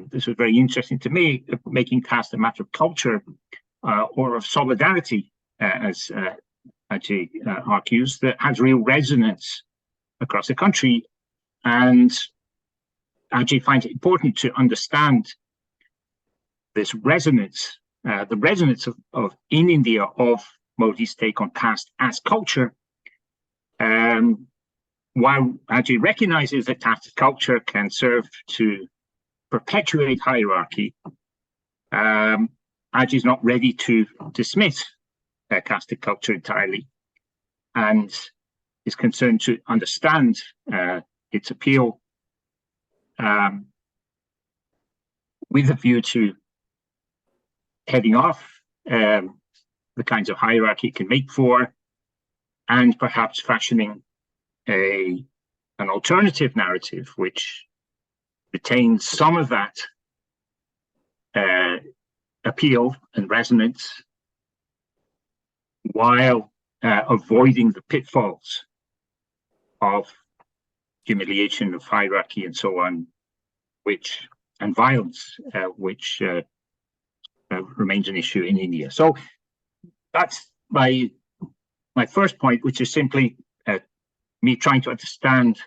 this was very interesting to me, making caste a matter of culture or of solidarity, as Ajay argues, that has real resonance across the country. And Ajay finds it important to understand this resonance, the resonance of in India of Modi's take on caste as culture, while Ajay recognizes that caste culture can serve to perpetuate hierarchy, Ajay is not ready to dismiss caste culture entirely, and is concerned to understand its appeal with a view to heading off the kinds of hierarchy it can make for, and perhaps fashioning an alternative narrative which retains some of that appeal and resonance while avoiding the pitfalls of humiliation, of hierarchy, and so on, and violence, which remains an issue in India. So that's my first point, which is simply me trying to understand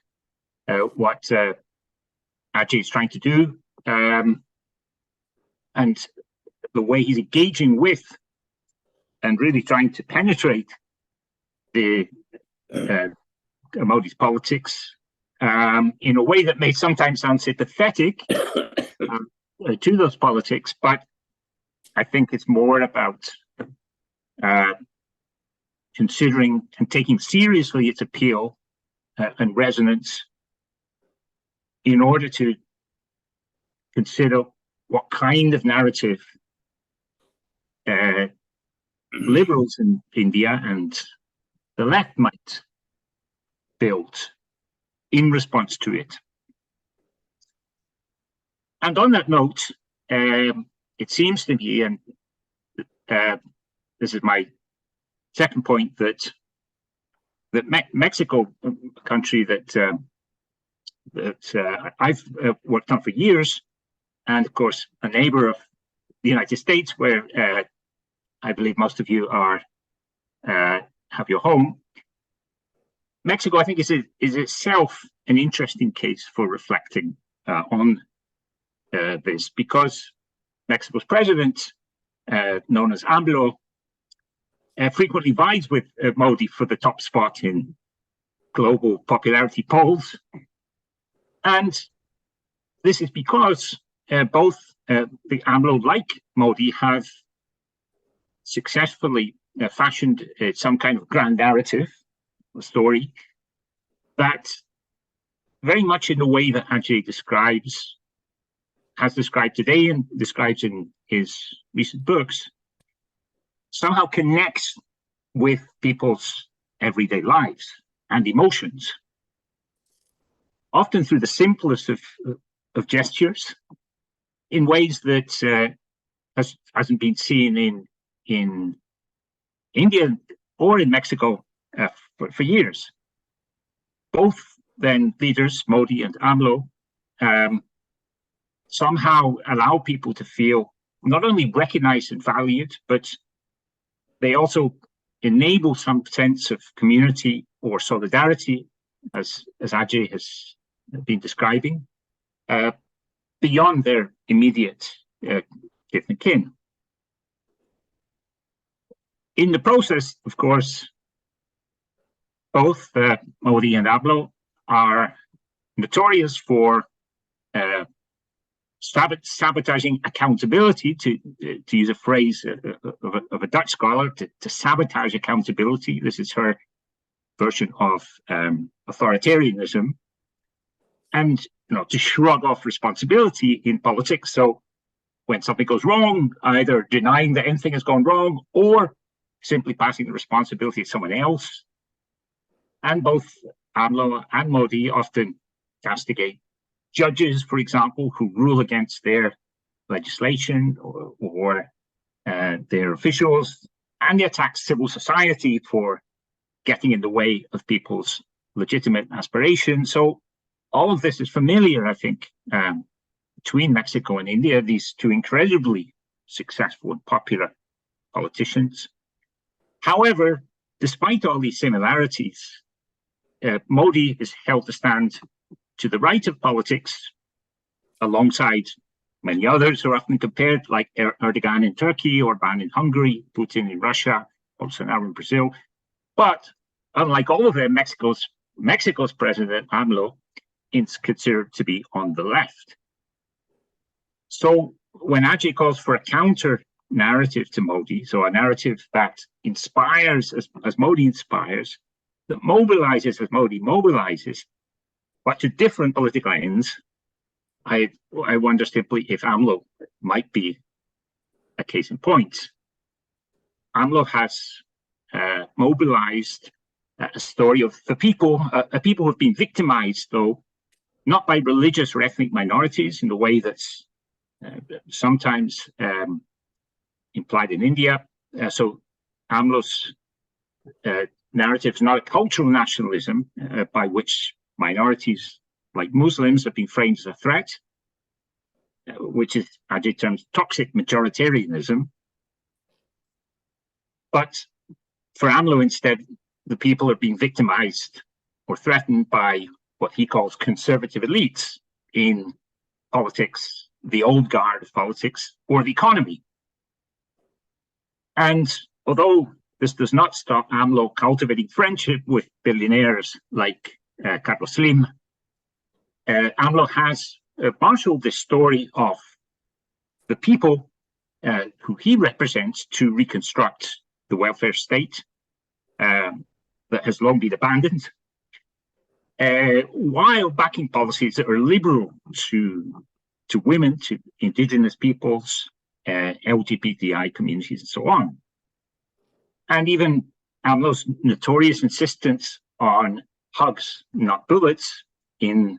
what Ajay is trying to do, and the way he's engaging with and really trying to penetrate the Modi's politics in a way that may sometimes sound sympathetic to those politics, but I think it's more about considering and taking seriously its appeal and resonance in order to consider what kind of narrative liberals in India and the left might build in response to it. And on that note, it seems to me, and this is my second point, that Mexico, a country that I've worked on for years, and of course a neighbor of the United States, where I believe most of you are have your home. Mexico, I think, is itself an interesting case for reflecting on this, because Mexico's president, known as AMLO, frequently vies with Modi for the top spot in global popularity polls. And this is because both the AMLO, like Modi, have successfully fashioned some kind of grand narrative, a story, that very much in the way that Ajay has described today and describes in his recent books, somehow connects with people's everyday lives and emotions, often through the simplest of gestures, in ways that hasn't been seen in India or in Mexico for years. Both then leaders, Modi and AMLO, somehow allow people to feel not only recognized and valued, but they also enable some sense of community or solidarity, as Ajay has been describing, beyond their immediate kith and kin. In the process, of course, both Modi and AMLO are notorious for sabotaging accountability, to use a phrase of a Dutch scholar, to sabotage accountability. This is her version of authoritarianism, and to shrug off responsibility in politics. So when something goes wrong, either denying that anything has gone wrong or simply passing the responsibility to someone else. And both AMLO and Modi often castigate judges, for example, who rule against their legislation or their officials, and they attack civil society for getting in the way of people's legitimate aspirations. So all of this is familiar, I think, between Mexico and India, these two incredibly successful and popular politicians. However, despite all these similarities, Modi is held to stand to the right of politics, alongside many others who are often compared, like Erdogan in Turkey, Orbán in Hungary, Putin in Russia, Bolsonaro in Brazil. But unlike all of them, Mexico's Mexico's president, AMLO, is considered to be on the left. So when Ajay calls for a counter narrative to Modi, so a narrative that inspires as Modi inspires, that mobilizes as Modi mobilizes, but to different political ends, I wonder simply if AMLO might be a case in point. AMLO has mobilized a story of a people who have been victimized, though, not by religious or ethnic minorities in the way that's sometimes implied in India. So AMLO's narrative is not a cultural nationalism by which minorities like Muslims have been framed as a threat, which is, Ajay terms, toxic majoritarianism. But for AMLO, instead, the people are being victimized or threatened by what he calls conservative elites in politics, the old guard of politics, or the economy. And although this does not stop AMLO cultivating friendship with billionaires like Carlos Slim, AMLO has marshaled this story of the people who he represents to reconstruct the welfare state that has long been abandoned, while backing policies that are liberal to women, to indigenous peoples, LGBTI communities, and so on. And even AMLO's notorious insistence on hugs, not bullets, in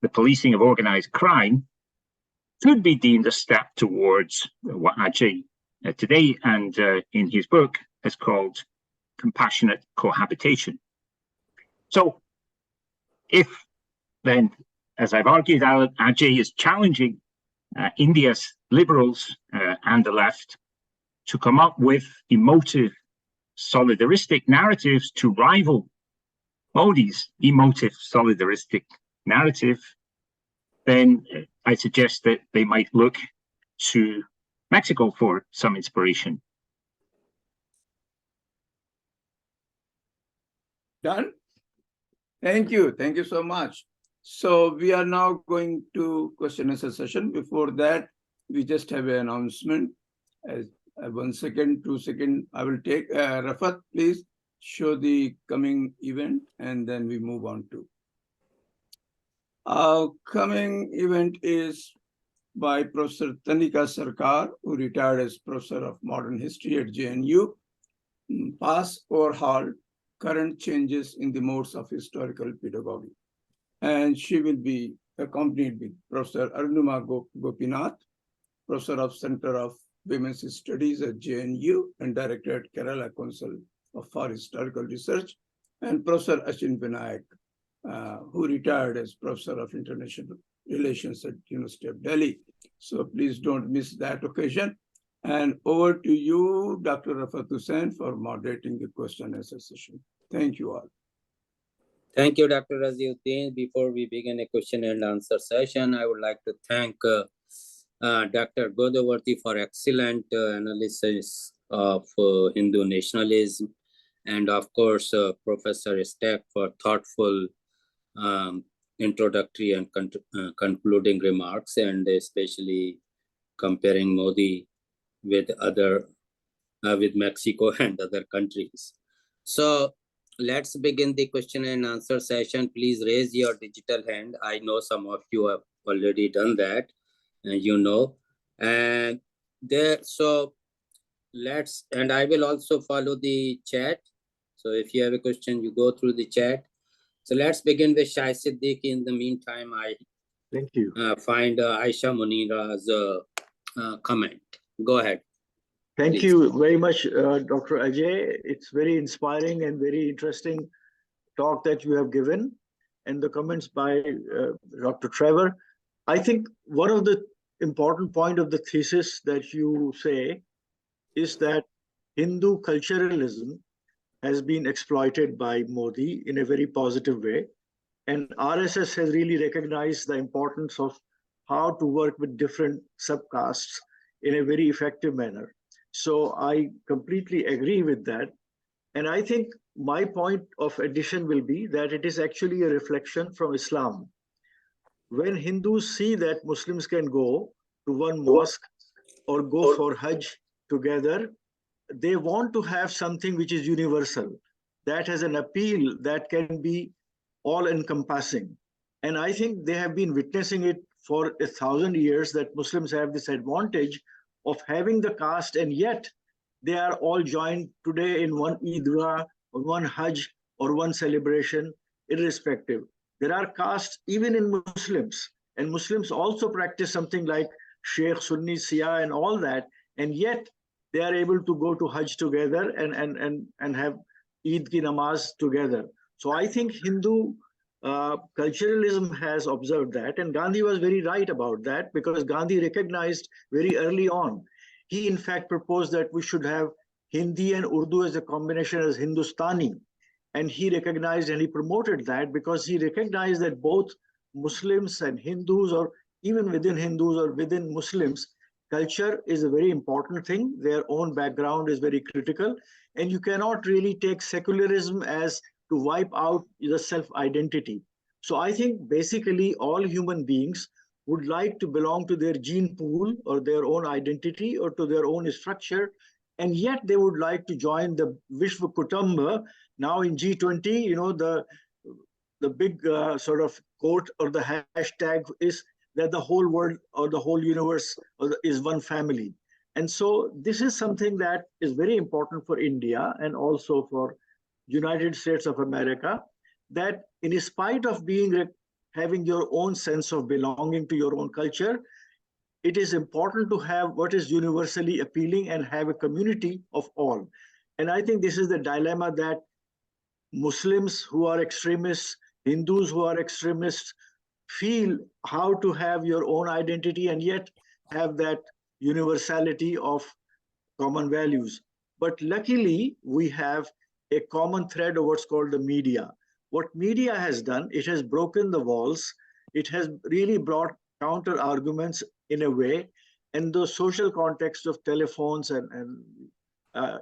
the policing of organized crime could be deemed a step towards what Ajay today and in his book has called compassionate cohabitation. So if then, as I've argued, Ajay is challenging India's liberals and the left to come up with emotive, solidaristic narratives to rival Modi's emotive, solidaristic narrative, then I suggest that they might look to Mexico for some inspiration. Done? Thank you. Thank you so much. So we are now going to question and answer session. Before that, we just have an announcement. As 1 second, 2 seconds, I will take. Rafat, please show the coming event and then we move on to. Our coming event is by Professor Tanika Sarkar, who retired as Professor of Modern History at JNU. Pass or halt current changes in the modes of historical pedagogy. And she will be accompanied with Professor Arunima Gopinath, Professor of Center of Women's Studies at JNU and Director at Kerala Council for Historical Research, and Professor Achin Vinayak, who retired as Professor of International Relations at University of Delhi. So please don't miss that occasion. And over to you, Dr. Rafat Hussain, for moderating the question and answer session. Thank you all. Thank you, Dr. Raziuddin. Before we begin a question and answer session, I would like to thank Dr. Gudavarthy for excellent analysis of Hindu nationalism, and of course, Professor Stack for thoughtful introductory and concluding remarks, and especially comparing Modi with with Mexico and other countries. So let's begin the question and answer session. Please raise your digital hand. I know some of you have already done that, you know. And there, so let's, and I will also follow the chat. So if you have a question, you go through the chat. So let's begin with Shai Siddiq. In the meantime, I Thank you. Find Aisha Munira's comment. Go ahead. Thank Please. you very much, Dr. Ajay. It's very inspiring and very interesting talk that you have given, and the comments by Dr. Trevor. I think one of the important point of the thesis that you say is that Hindu culturalism has been exploited by Modi in a very positive way. And RSS has really recognized the importance of how to work with different subcastes in a very effective manner. So I completely agree with that. And I think my point of addition will be that it is actually a reflection from Islam. When Hindus see that Muslims can go to one mosque or go for Hajj together, they want to have something which is universal, that has an appeal that can be all encompassing. And I think they have been witnessing it for 1,000 years that Muslims have this advantage of having the caste, and yet they are all joined today in one Eidgah or one Hajj or one celebration, irrespective. There are castes even in Muslims, and Muslims also practice something like Sheikh, Sunni, Shia, and all that, and yet they are able to go to Hajj together and have Eid ki namaz together. So I think Hindu culturalism has observed that, and Gandhi was very right about that, because Gandhi recognized very early on. He in fact proposed that we should have Hindi and Urdu as a combination as Hindustani, and he recognized and he promoted that because he recognized that both Muslims and Hindus, or even within Hindus or within Muslims, culture is a very important thing. Their own background is very critical, and you cannot really take secularism as to wipe out the self-identity. So I think basically all human beings would like to belong to their gene pool or their own identity or to their own structure, and yet they would like to join the Vishwa Kutamba. Now in G20, you know, the big sort of quote or the hashtag is that the whole world or the whole universe is one family. And so this is something that is very important for India and also for United States of America, that in spite of being having your own sense of belonging to your own culture, it is important to have what is universally appealing and have a community of all. And I think this is the dilemma that Muslims who are extremists, Hindus who are extremists, feel how to have your own identity and yet have that universality of common values. But luckily, we have a common thread of what's called the media. What media has done, it has broken the walls. It has really brought counter arguments in a way. And the social context of telephones and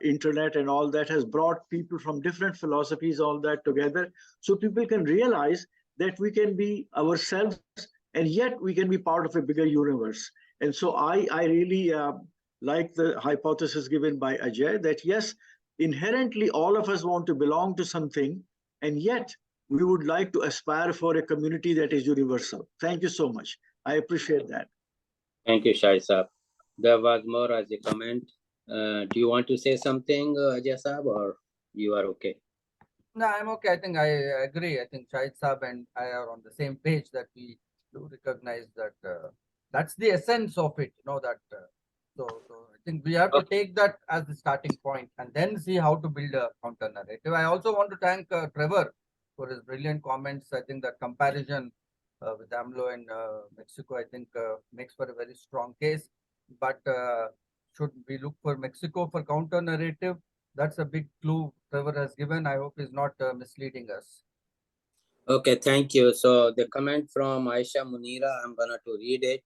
internet and all that has brought people from different philosophies, all that together. So people can realize that we can be ourselves and yet we can be part of a bigger universe. And so I really like the hypothesis given by Ajay that yes, inherently all of us want to belong to something, and yet we would like to aspire for a community that is universal. Thank you so much. I appreciate that. Thank you, Shai Saab. There was more as a comment. Do you want to say something, Ajay Saab, or you are okay? No, I'm okay. I think I agree. I think Shahid Saab and I are on the same page that we do recognize that that's the essence of it. You know that. So I think we have to take that as the starting point and then see how to build a counter narrative. I also want to thank Trevor for his brilliant comments. I think that comparison with AMLO and Mexico, I think makes for a very strong case. But should we look for Mexico for counter narrative? That's a big clue Trevor has given. I hope he's not misleading us. Okay, thank you. So the comment from Aisha Munira, I'm gonna to read it.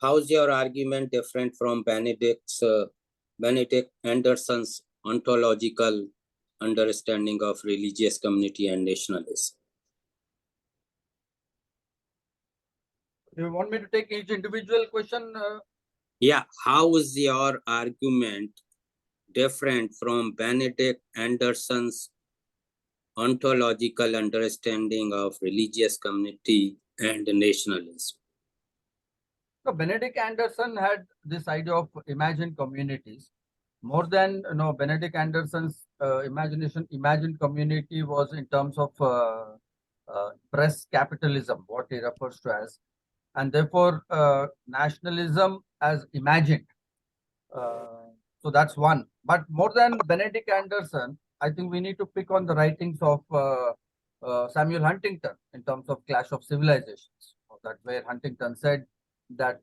How's your argument different from Benedict Anderson's ontological understanding of religious community and nationalism? You want me to take each individual question? Yeah, how is your argument different from Benedict Anderson's ontological understanding of religious community and nationalism? So Benedict Anderson had this idea of imagined communities. More than Benedict Anderson's imagined community was in terms of press capitalism, what he refers to as, and therefore nationalism as imagined. So that's one. But more than Benedict Anderson, I think we need to pick on the writings of Samuel Huntington in terms of Clash of Civilizations. That where Huntington said that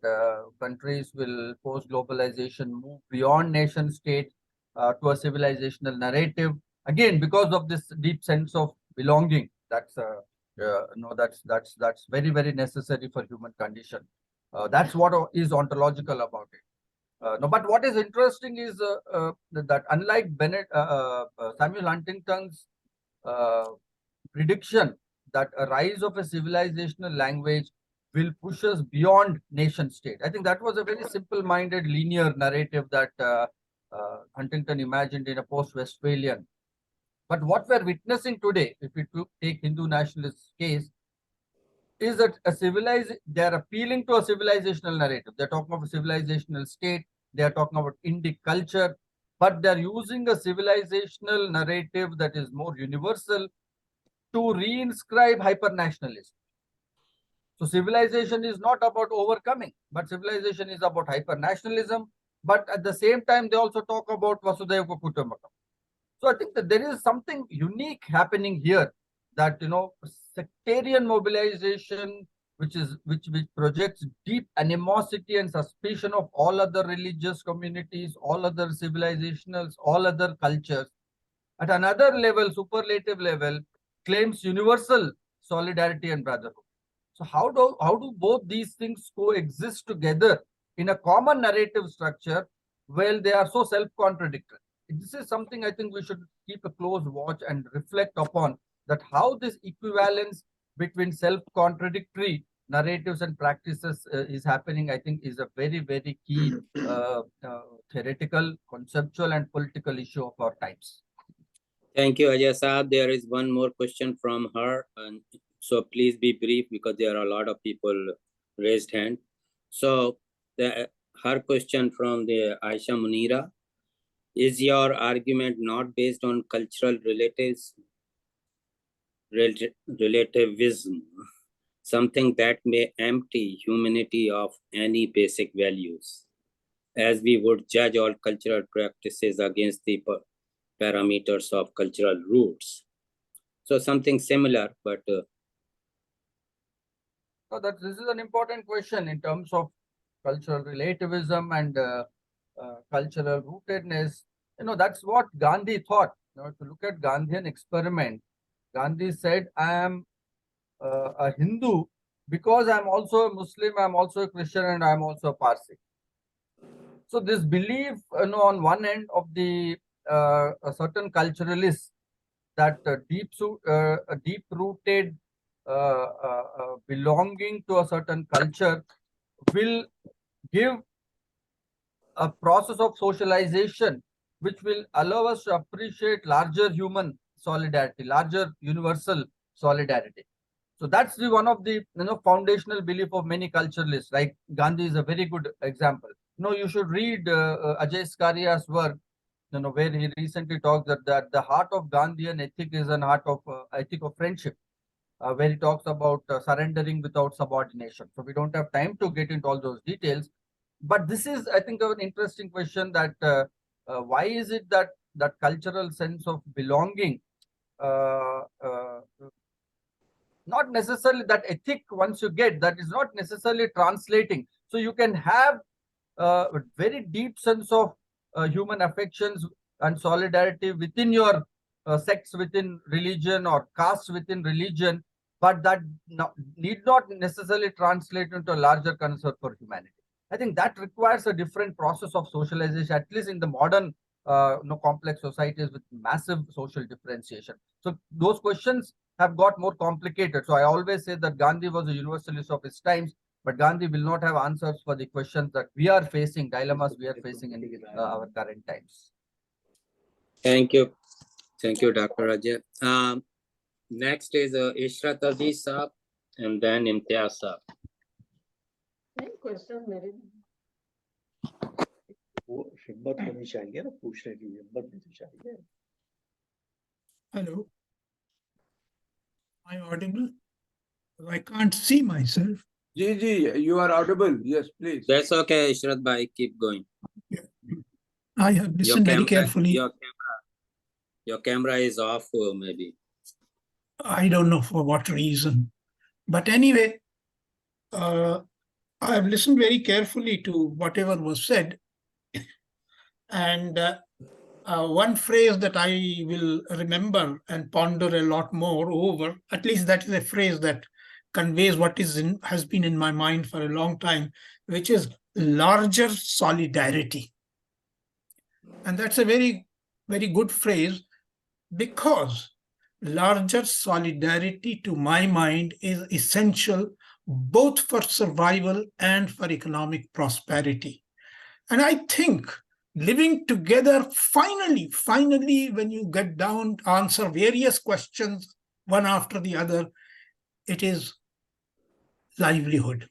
countries will post-globalization move beyond nation state to a civilizational narrative. Again, because of this deep sense of belonging, that's that's very, very necessary for human condition. That's what is ontological about it. No, but what is interesting is that unlike Samuel Huntington's prediction that a rise of a civilizational language will push us beyond nation state. I think that was a very simple-minded, linear narrative that Huntington imagined in a post-Westphalian. But what we're witnessing today, if we take Hindu nationalist case, is that they're appealing to a civilizational narrative. They're talking of a civilizational state. They're talking about Indic culture, but they're using a civilizational narrative that is more universal to reinscribe hyper-nationalism. So civilization is not about overcoming, but civilization is about hyper-nationalism. But at the same time, they also talk about Vasudhaiva Kutumbakam. So I think that there is something unique happening here, that sectarian mobilization, which projects deep animosity and suspicion of all other religious communities, all other civilizationals, all other cultures. At another level, superlative level, claims universal solidarity and brotherhood. So how do both these things coexist together in a common narrative structure while they are so self-contradictory? This is something I think we should keep a close watch and reflect upon, that how this equivalence between self-contradictory narratives and practices is happening, I think is a very, very key theoretical, conceptual and political issue of our times. Thank you, Ajay Saab. There is one more question from her, and so please be brief because there are a lot of people raised hand. So her question from the Aisha Munira: is your argument not based on cultural relativism, something that may empty humanity of any basic values, as we would judge all cultural practices against the parameters of cultural roots? So something similar, but this is an important question in terms of cultural relativism and cultural rootedness. That's what Gandhi thought. If you look at Gandhian experiment, Gandhi said, I am a Hindu because I'm also a Muslim, I'm also a Christian, and I'm also a Parsi. So this belief, on one end of the a certain culturalists, that deep-rooted belonging to a certain culture will give a process of socialization which will allow us to appreciate larger human solidarity, larger universal solidarity. So that's one of the foundational belief of many culturalists. Like Gandhi is a very good example. You should read Ajay Skaria's work, where he recently talks that the heart of Gandhian ethic is an heart of ethic of friendship, where he talks about surrendering without subordination. So we don't have time to get into all those details. But this is, I think, an interesting question, that why is it that cultural sense of belonging, not necessarily that ethic, once you get, that is not necessarily translating. So you can have a very deep sense of human affections and solidarity within your sects within religion or castes within religion, but that need not necessarily translate into a larger concern for humanity. I think that requires a different process of socialization, at least in the modern complex societies with massive social differentiation. So those questions have got more complicated. So I always say that Gandhi was a universalist of his times, but Gandhi will not have answers for the questions that we are facing, dilemmas we are facing in our current times. Thank you. Thank you, Dr. Ajay. Next is Ishrat Aziz Saab, and then Imtiaz Saab. Question मेरे वो हिम्मत होनी चाहिए ना पूछने की, हिम्मत नहीं चाहिए. Hello. Am I audible? I can't see myself. Ji, you are audible. Yes, please. That's okay, Ishrat Bhai, keep going. I have listened very carefully. Your camera is off, maybe. I don't know for what reason. But anyway, I have listened very carefully to whatever was said. And one phrase that I will remember and ponder a lot more over, at least that is a phrase that conveys what has been in my mind for a long time, which is larger solidarity. And that's a very, very good phrase, because larger solidarity, to my mind, is essential both for survival and for economic prosperity. And I think living together, finally, when you get down to answer various questions one after the other, it is livelihood.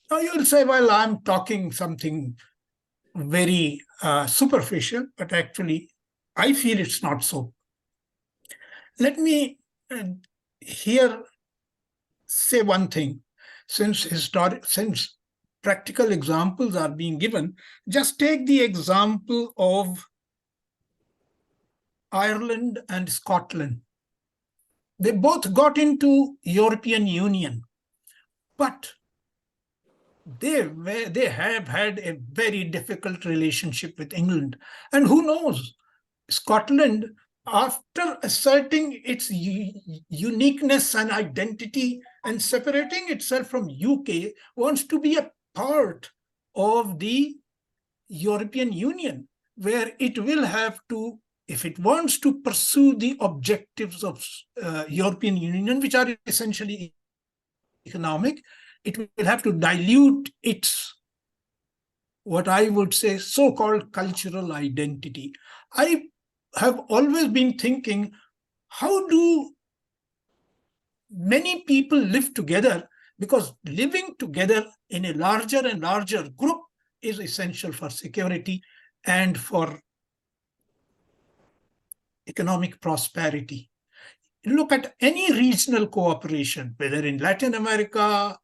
Now you will say, well, I'm talking something very superficial, but actually I feel it's not so. Let me here say one thing. Since practical examples are being given, just take the example of Ireland and Scotland. They both got into European Union, but they have had a very difficult relationship with England. And who knows, Scotland, after asserting its uniqueness and identity and separating itself from UK, wants to be a part of the European Union, where it will have to, if it wants to pursue the objectives of European Union, which are essentially economic, it will have to dilute its, what I would say, so-called cultural identity. I have always been thinking, how do many people live together? Because living together in a larger and larger group is essential for security and for economic prosperity. Look at any regional cooperation, whether in Latin America,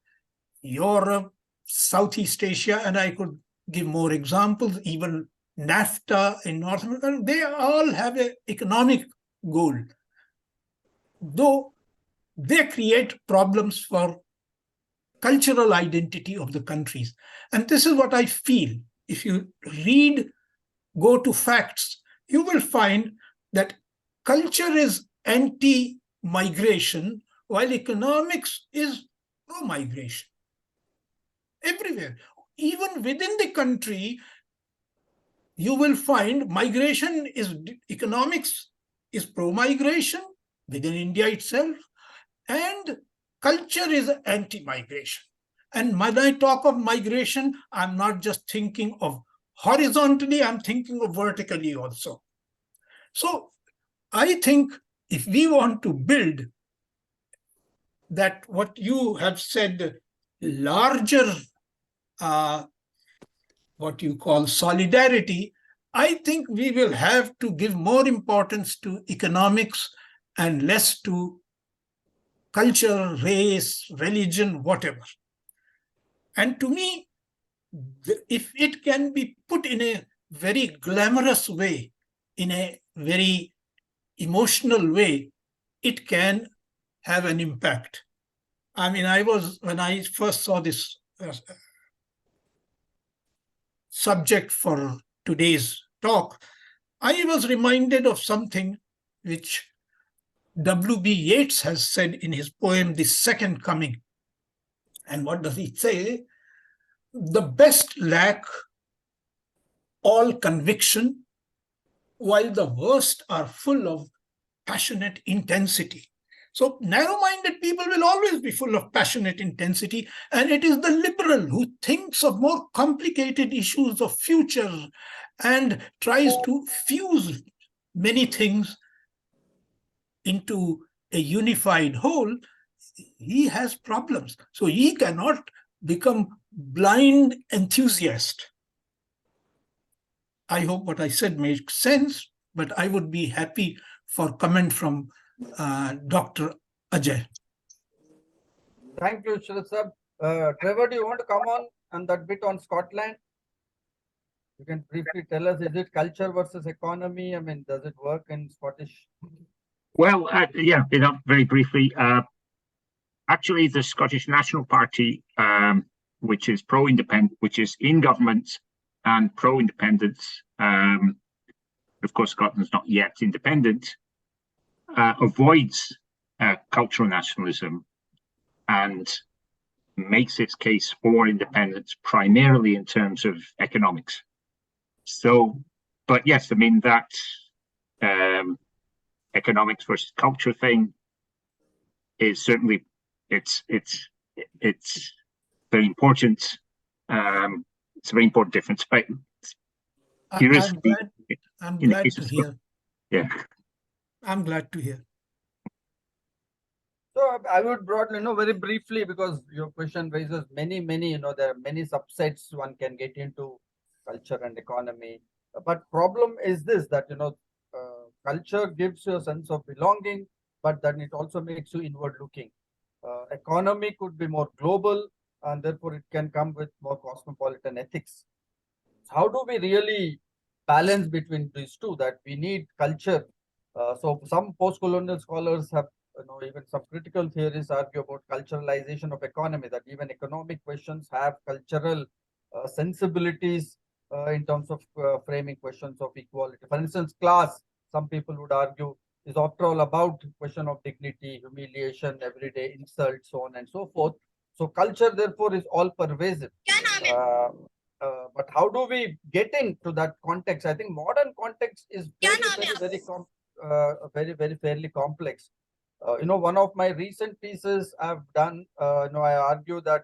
Europe, Southeast Asia, and I could give more examples, even NAFTA in North America, they all have an economic goal, though they create problems for cultural identity of the countries. And this is what I feel. If you read, go to facts, you will find that culture is anti-migration, while economics is pro-migration. Everywhere, even within the country, you will find migration is, economics is pro-migration within India itself, and culture is anti-migration. And when I talk of migration, I'm not just thinking of horizontally, I'm thinking of vertically also. So I think if we want to build that, what you have said, larger what you call solidarity, I think we will have to give more importance to economics and less to culture, race, religion, whatever. And to me, if it can be put in a very glamorous way, in a very emotional way, it can have an impact. I mean, when I first saw this subject for today's talk, I was reminded of something which W.B. Yeats has said in his poem, The Second Coming. And what does he say? The best lack all conviction, while the worst are full of passionate intensity. So narrow-minded people will always be full of passionate intensity, and it is the liberal who thinks of more complicated issues of future and tries to fuse many things into a unified whole. He has problems. So he cannot become blind enthusiast. I hope what I said makes sense, but I would be happy for comment from Dr. Ajay. Thank you, Shilsab. Trevor, do you want to come on that bit on Scotland? You can briefly tell us, is it culture versus economy? I mean, does it work in Scottish? Well, yeah, very briefly. Actually, the Scottish National Party, which is pro-independent, which is in government and pro-independence, of course, Scotland's not yet independent, avoids cultural nationalism and makes its case for independence primarily in terms of economics. So, but yes, I mean that economics versus culture thing is certainly it's very important. It's a very important difference. But I'm glad to hear. Yeah. I'm glad to hear. So I would broadly, very briefly, because your question raises many, there are many subsets one can get into culture and economy. But problem is this, that, culture gives you a sense of belonging, but then it also makes you inward looking. Economy could be more global, and therefore it can come with more cosmopolitan ethics. How do we really balance between these two, that we need culture? So some post-colonial scholars have, even some critical theories argue about culturalization of economy, that even economic questions have cultural sensibilities in terms of framing questions of equality. For instance, class, some people would argue, is after all about question of dignity, humiliation, everyday insults, so on and so forth. So culture, therefore, is all pervasive. But how do we get into that context? I think modern context is very fairly complex. One of my recent pieces I've done, I argue that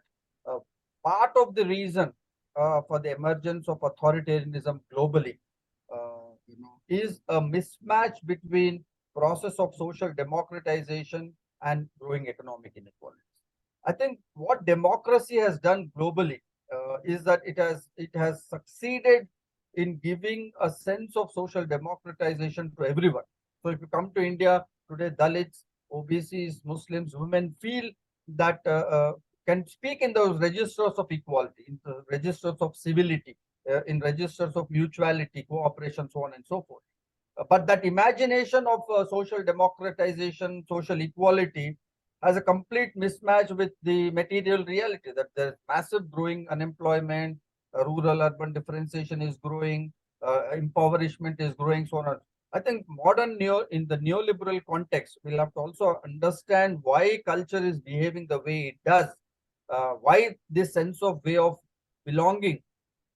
part of the reason for the emergence of authoritarianism globally, is a mismatch between process of social democratization and growing economic inequalities. I think what democracy has done globally is that it has succeeded in giving a sense of social democratization to everyone. So if you come to India today, Dalits, OBCs, Muslims, women feel that can speak in those registers of equality, in the registers of civility, in registers of mutuality, cooperation, so on and so forth. But that imagination of social democratization, social equality, has a complete mismatch with the material reality, that there's massive growing unemployment, rural-urban differentiation is growing, impoverishment is growing, so on. I think in the neoliberal context, we'll have to also understand why culture is behaving the way it does, why this sense of way of belonging,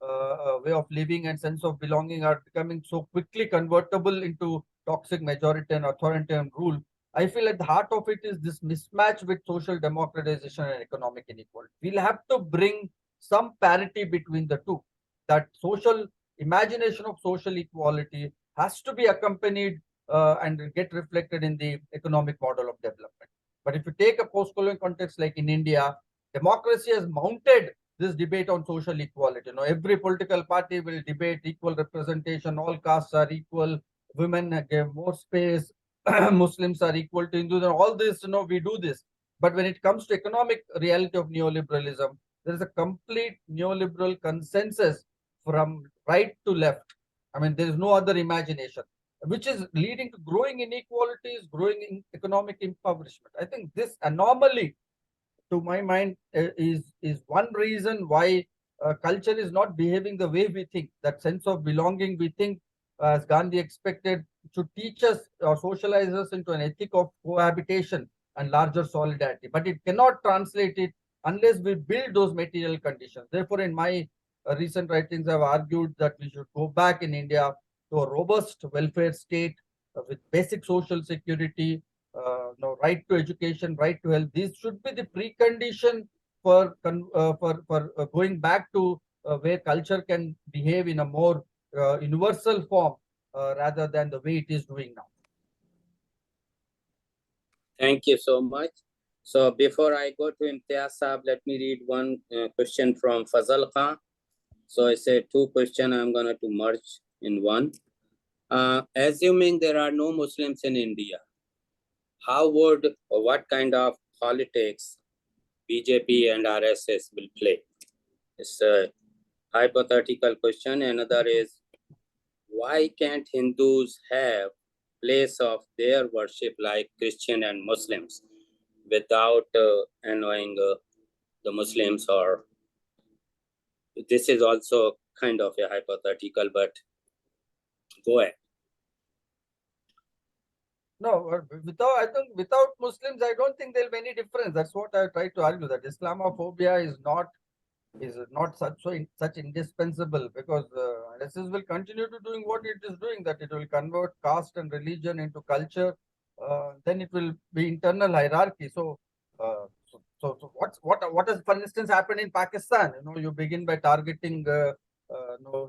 way of living and sense of belonging are becoming so quickly convertible into toxic majority and authoritarian rule. I feel at the heart of it is this mismatch with social democratization and economic inequality. We'll have to bring some parity between the two. That social imagination of social equality has to be accompanied and get reflected in the economic model of development. But if you take a post-colonial context like in India, democracy has mounted this debate on social equality. Every political party will debate equal representation, all castes are equal, women give more space, Muslims are equal to Hindus, and all this, we do this. But when it comes to economic reality of neoliberalism, there is a complete neoliberal consensus from right to left. I mean, there is no other imagination, which is leading to growing inequalities, growing economic impoverishment. I think this anomaly, to my mind, is one reason why culture is not behaving the way we think. That sense of belonging, we think, as Gandhi expected, should teach us or socialize us into an ethic of cohabitation and larger solidarity. But it cannot translate it unless we build those material conditions. Therefore, in my recent writings, I've argued that we should go back in India to a robust welfare state with basic social security, right to education, right to health. These should be the precondition for going back to where culture can behave in a more universal form rather than the way it is doing now. Thank you so much. So before I go to Imtiaz Saab, let me read one question from Fazal Khan. So I say two questions, I'm going to merge in one. Assuming there are no Muslims in India, how would or what kind of politics BJP and RSS will play? It's a hypothetical question. Another is, why can't Hindus have place of their worship like Christian and Muslims without annoying the Muslims? Or this is also kind of a hypothetical, but go ahead. No, I think without Muslims, I don't think there'll be any difference. That's what I try to argue, that Islamophobia is not such indispensable, because RSS will continue to doing what it is doing, that it will convert caste and religion into culture. Then it will be internal hierarchy. What has, for instance, happened in Pakistan? You begin by targeting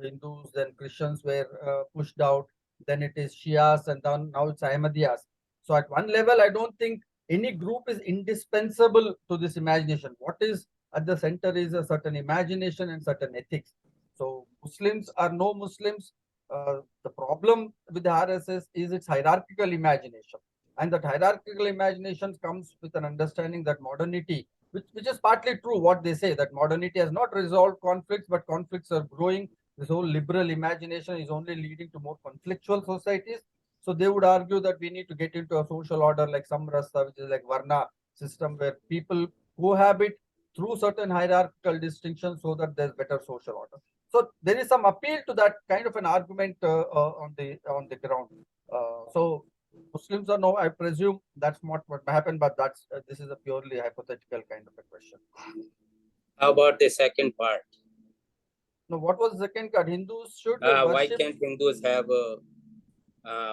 Hindus, then Christians were pushed out, then it is Shias, and then now it's Ahmadiyas. So at one level, I don't think any group is indispensable to this imagination. What is at the center is a certain imagination and certain ethics. So Muslims or no Muslims, the problem with the RSS is its hierarchical imagination. And that hierarchical imagination comes with an understanding that modernity, which is partly true what they say, that modernity has not resolved conflicts, but conflicts are growing. This whole liberal imagination is only leading to more conflictual societies. So they would argue that we need to get into a social order like Samrasa, which is like Varna system, where people cohabit through certain hierarchical distinctions so that there's better social order. So there is some appeal to that kind of an argument on the ground. So Muslims or no, I presume that's not what happened, but this is a purely hypothetical kind of a question. How about the second part? No, what was the second card? Hindus should Why worship. can't Hindus have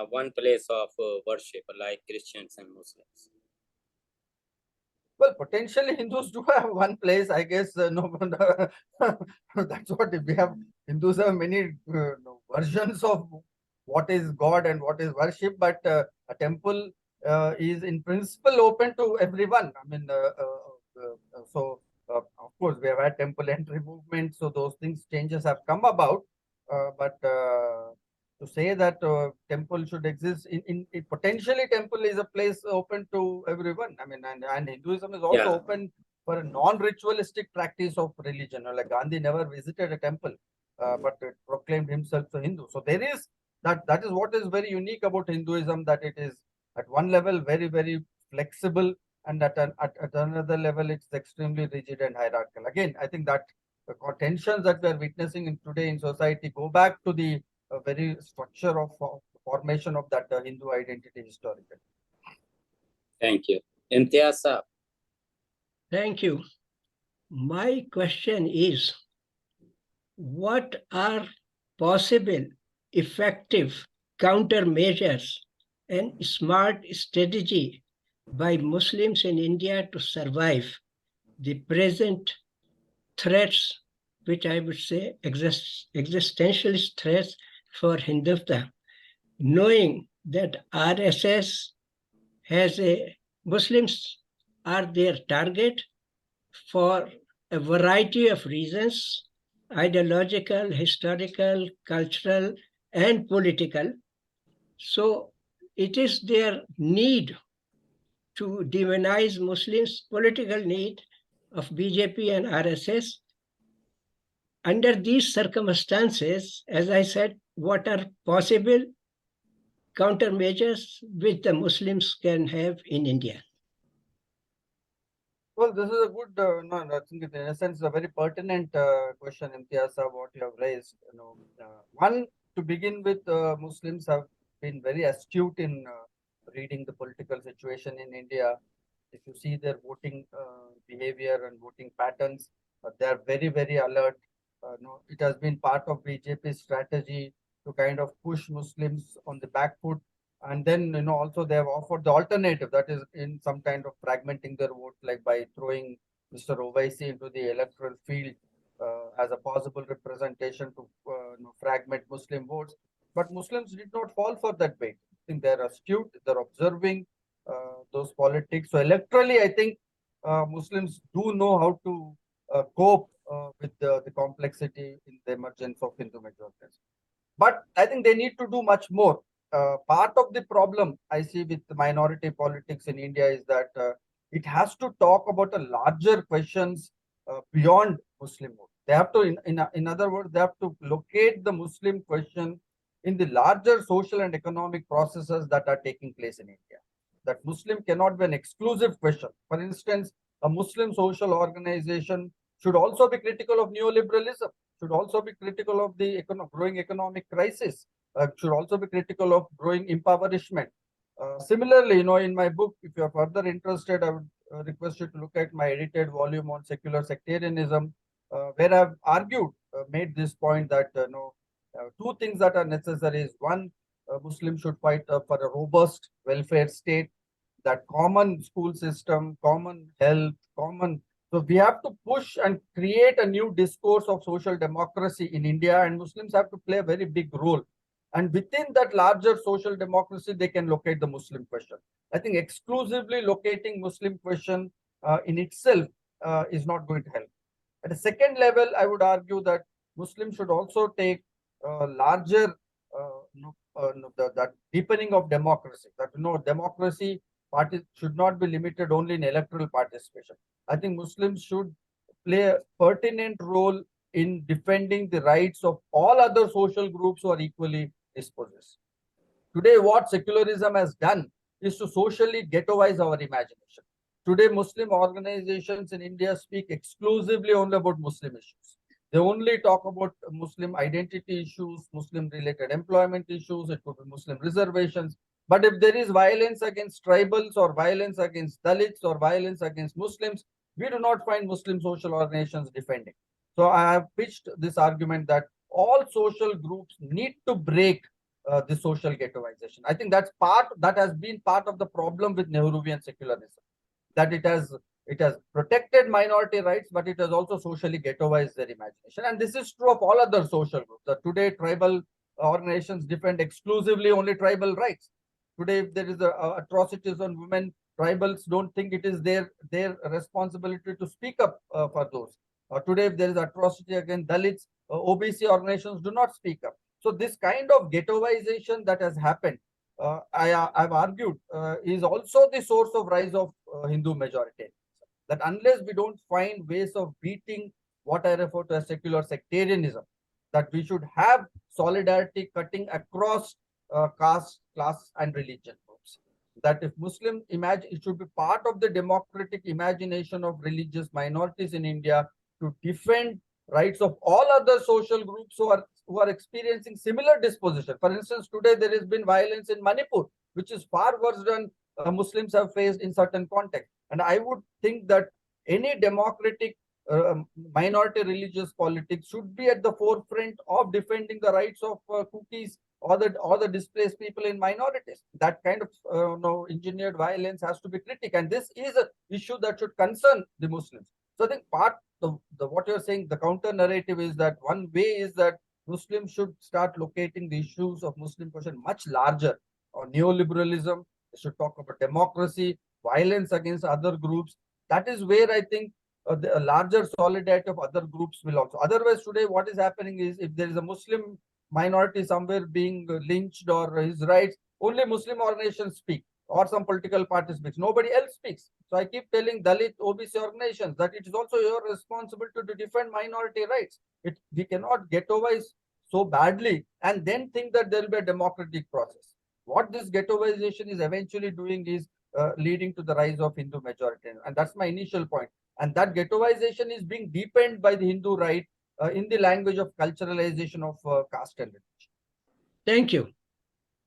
one place of worship like Christians and Muslims? Well, potentially Hindus do have one place, I guess. No, that's what we have. Hindus have many versions of what is God and what is worship, but a temple is in principle open to everyone. I mean, of course, we have had temple entry movement, so those changes have come about. But to say that temple should exist in potentially temple is a place open to everyone. I mean, and Hinduism is also open for a non-ritualistic practice of religion. Like Gandhi never visited a temple, but proclaimed himself a Hindu. So there is that is what is very unique about Hinduism, that it is at one level very, very flexible, and at another level it's extremely rigid and hierarchical. Again, I think that the tensions that we are witnessing in today in society go back to the very structure of formation of that Hindu identity historically. Thank you. Imtiaz Saab. Thank you. My question is, what are possible effective countermeasures and smart strategy by Muslims in India to survive the present threats, which I would say existentialist threats for Hindutva, knowing that RSS has Muslims are their target for a variety of reasons, ideological, historical, cultural, and political. So it is their need to demonize Muslims, political need of BJP and RSS. Under these circumstances, as I said, what are possible countermeasures which the Muslims can have in India? Well, this is a good, I think in a sense, a very pertinent question, Imtiaz, what you have raised. One, to begin with, Muslims have been very astute in reading the political situation in India. If you see their voting behavior and voting patterns, they are very, very alert. It has been part of BJP's strategy to kind of push Muslims on the back foot. And then, also they have offered the alternative, that is in some kind of fragmenting their vote, like by throwing Mr. Owaisi into the electoral field as a possible representation to fragment Muslim votes. But Muslims did not fall for that bait. I think they're astute, they're observing those politics. So electorally, I think Muslims do know how to cope with the complexity in the emergence of Hindu majorities. But I think they need to do much more. Part of the problem I see with minority politics in India is that it has to talk about a larger questions beyond Muslim vote. They have to, in other words, they have to locate the Muslim question in the larger social and economic processes that are taking place in India. That Muslim cannot be an exclusive question. For instance, a Muslim social organization should also be critical of neoliberalism, should also be critical of the growing economic crisis, should also be critical of growing impoverishment. Similarly, in my book, if you're further interested, I would request you to look at my edited volume on secular sectarianism, where I've argued, made this point that two things that are necessary is one, Muslims should fight for a robust welfare state, that common school system, common health, common. So we have to push and create a new discourse of social democracy in India, and Muslims have to play a very big role. And within that larger social democracy, they can locate the Muslim question. I think exclusively locating Muslim question in itself is not going to help. At a second level, I would argue that Muslims should also take larger that deepening of democracy. That democracy should not be limited only in electoral participation. I think Muslims should play a pertinent role in defending the rights of all other social groups who are equally dispossessed. Today, what secularism has done is to socially ghettoize our imagination. Today, Muslim organizations in India speak exclusively only about Muslim issues. They only talk about Muslim identity issues, Muslim-related employment issues, it could be Muslim reservations. But if there is violence against tribals or violence against Dalits or violence against Muslims, we do not find Muslim social organizations defending. So I have pitched this argument that all social groups need to break the social ghettoization. I think that has been part of the problem with Nehruvian secularism, that it has protected minority rights, but it has also socially ghettoized their imagination. And this is true of all other social groups. That today, tribal organizations defend exclusively only tribal rights. Today, if there is atrocities on women, tribals don't think it is their responsibility to speak up for those. Today, if there is atrocity against Dalits, OBC organizations do not speak up. So this kind of ghettoization that has happened, I've argued, is also the source of rise of Hindu majoritarianism. That unless we don't find ways of beating what I refer to as secular sectarianism, that we should have solidarity cutting across caste, class, and religion groups. That if Muslim imagine, it should be part of the democratic imagination of religious minorities in India to defend rights of all other social groups who are experiencing similar disposition. For instance, today there has been violence in Manipur, which is far worse than Muslims have faced in certain contexts. And I would think that any democratic minority religious politics should be at the forefront of defending the rights of Kukis or the displaced people in minorities. That kind of engineered violence has to be critical, and this is an issue that should concern the Muslims. So I think what you're saying, the counter narrative is that one way is that Muslims should start locating the issues of Muslim question much larger, or neoliberalism. They should talk about democracy, violence against other groups. That is where I think the larger solidarity of other groups will also. Otherwise, today what is happening is, if there is a Muslim minority somewhere being lynched or his rights, only Muslim organizations speak, or some political party speaks. Nobody else speaks. So I keep telling Dalit OBC organizations that it is also your responsibility to defend minority rights. We cannot ghettoize so badly and then think that there will be a democratic process. What this ghettoization is eventually doing is leading to the rise of Hindu majority. And that's my initial point. And that ghettoization is being deepened by the Hindu right in the language of culturalization of caste and religion. Thank you.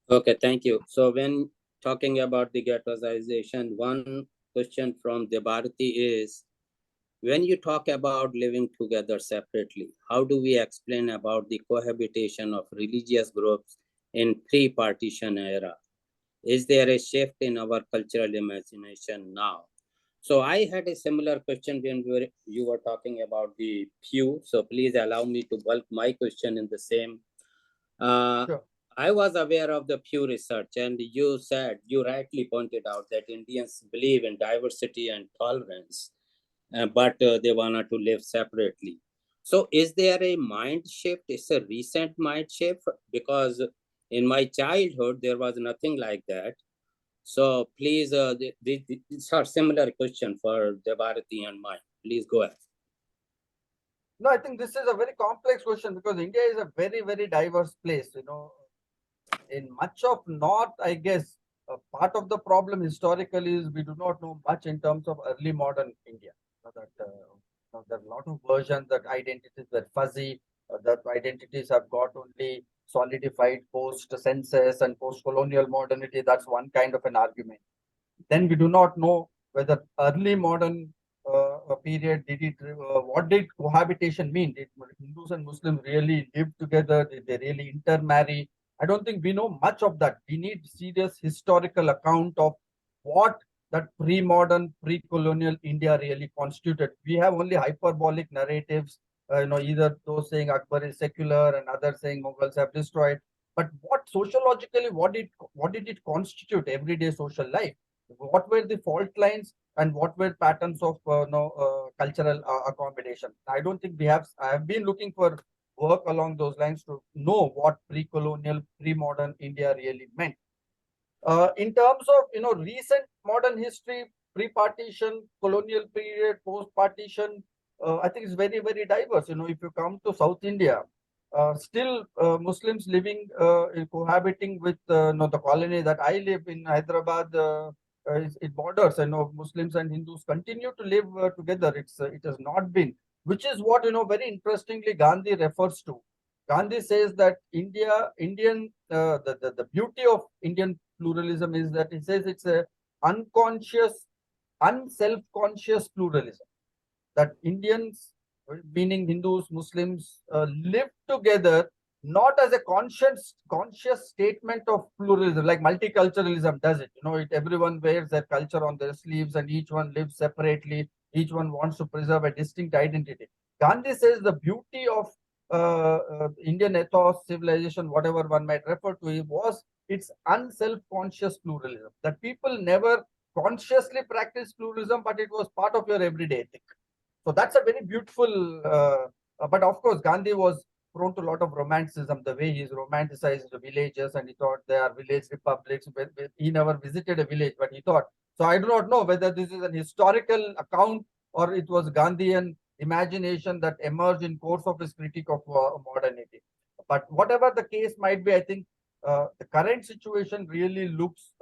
Okay, thank you. So when talking about the ghettoization, one question from Debarati is, when you talk about living together separately, how do we explain about the cohabitation of religious groups in pre-partition era? Is there a shift in our cultural imagination now? So I had a similar question when you were talking about the Pew. So please allow me to bulk my question in the same. Sure. I was aware of the Pew research, and you rightly pointed out that Indians believe in diversity and tolerance, but they wanted to live separately. So is there a mind shift? It's a recent mind shift, because in my childhood, there was nothing like that. So please, these are similar question for Debarati and mine. Please go ahead. No, I think this is a very complex question, because India is a very, very diverse place. In much of North, I guess, part of the problem historically is we do not know much in terms of early modern India. There are a lot of versions that identities were fuzzy, that identities have got only solidified post-census and post-colonial modernity. That's one kind of an argument. Then we do not know whether early modern period, what did cohabitation mean? Did Hindus and Muslims really live together? Did they really intermarry? I don't think we know much of that. We need serious historical account of what that pre-modern, pre-colonial India really constituted. We have only hyperbolic narratives, either those saying Akbar is secular and others saying Mughals have destroyed. But what sociologically, what did it constitute everyday social life? What were the fault lines and what were patterns of cultural accommodation? I don't think I have been looking for work along those lines to know what pre-colonial, pre-modern India really meant. In terms of recent modern history, pre-partition, colonial period, post-partition, I think it's very, very diverse. If you come to South India, still Muslims living cohabiting with the colony that I live in, Hyderabad. It borders. Muslims and Hindus continue to live together. It has not been, which is what very interestingly Gandhi refers to. Gandhi says that the beauty of Indian pluralism is that he says it's a unconscious, unself-conscious pluralism. That Indians, meaning Hindus, Muslims, live together not as a conscious statement of pluralism, like multiculturalism does it. Everyone wears their culture on their sleeves and each one lives separately. Each one wants to preserve a distinct identity. Gandhi says the beauty of Indian ethos, civilization, whatever one might refer to it, was its unself-conscious pluralism. That people never consciously practice pluralism, but it was part of your everyday ethic. So that's a very beautiful, but of course, Gandhi was prone to a lot of romanticism, the way he's romanticized the villages and he thought they are village republics. He never visited a village, but he thought. So I do not know whether this is an historical account or it was Gandhian imagination that emerged in course of his critique of modernity. But whatever the case might be, I think the current situation really looks,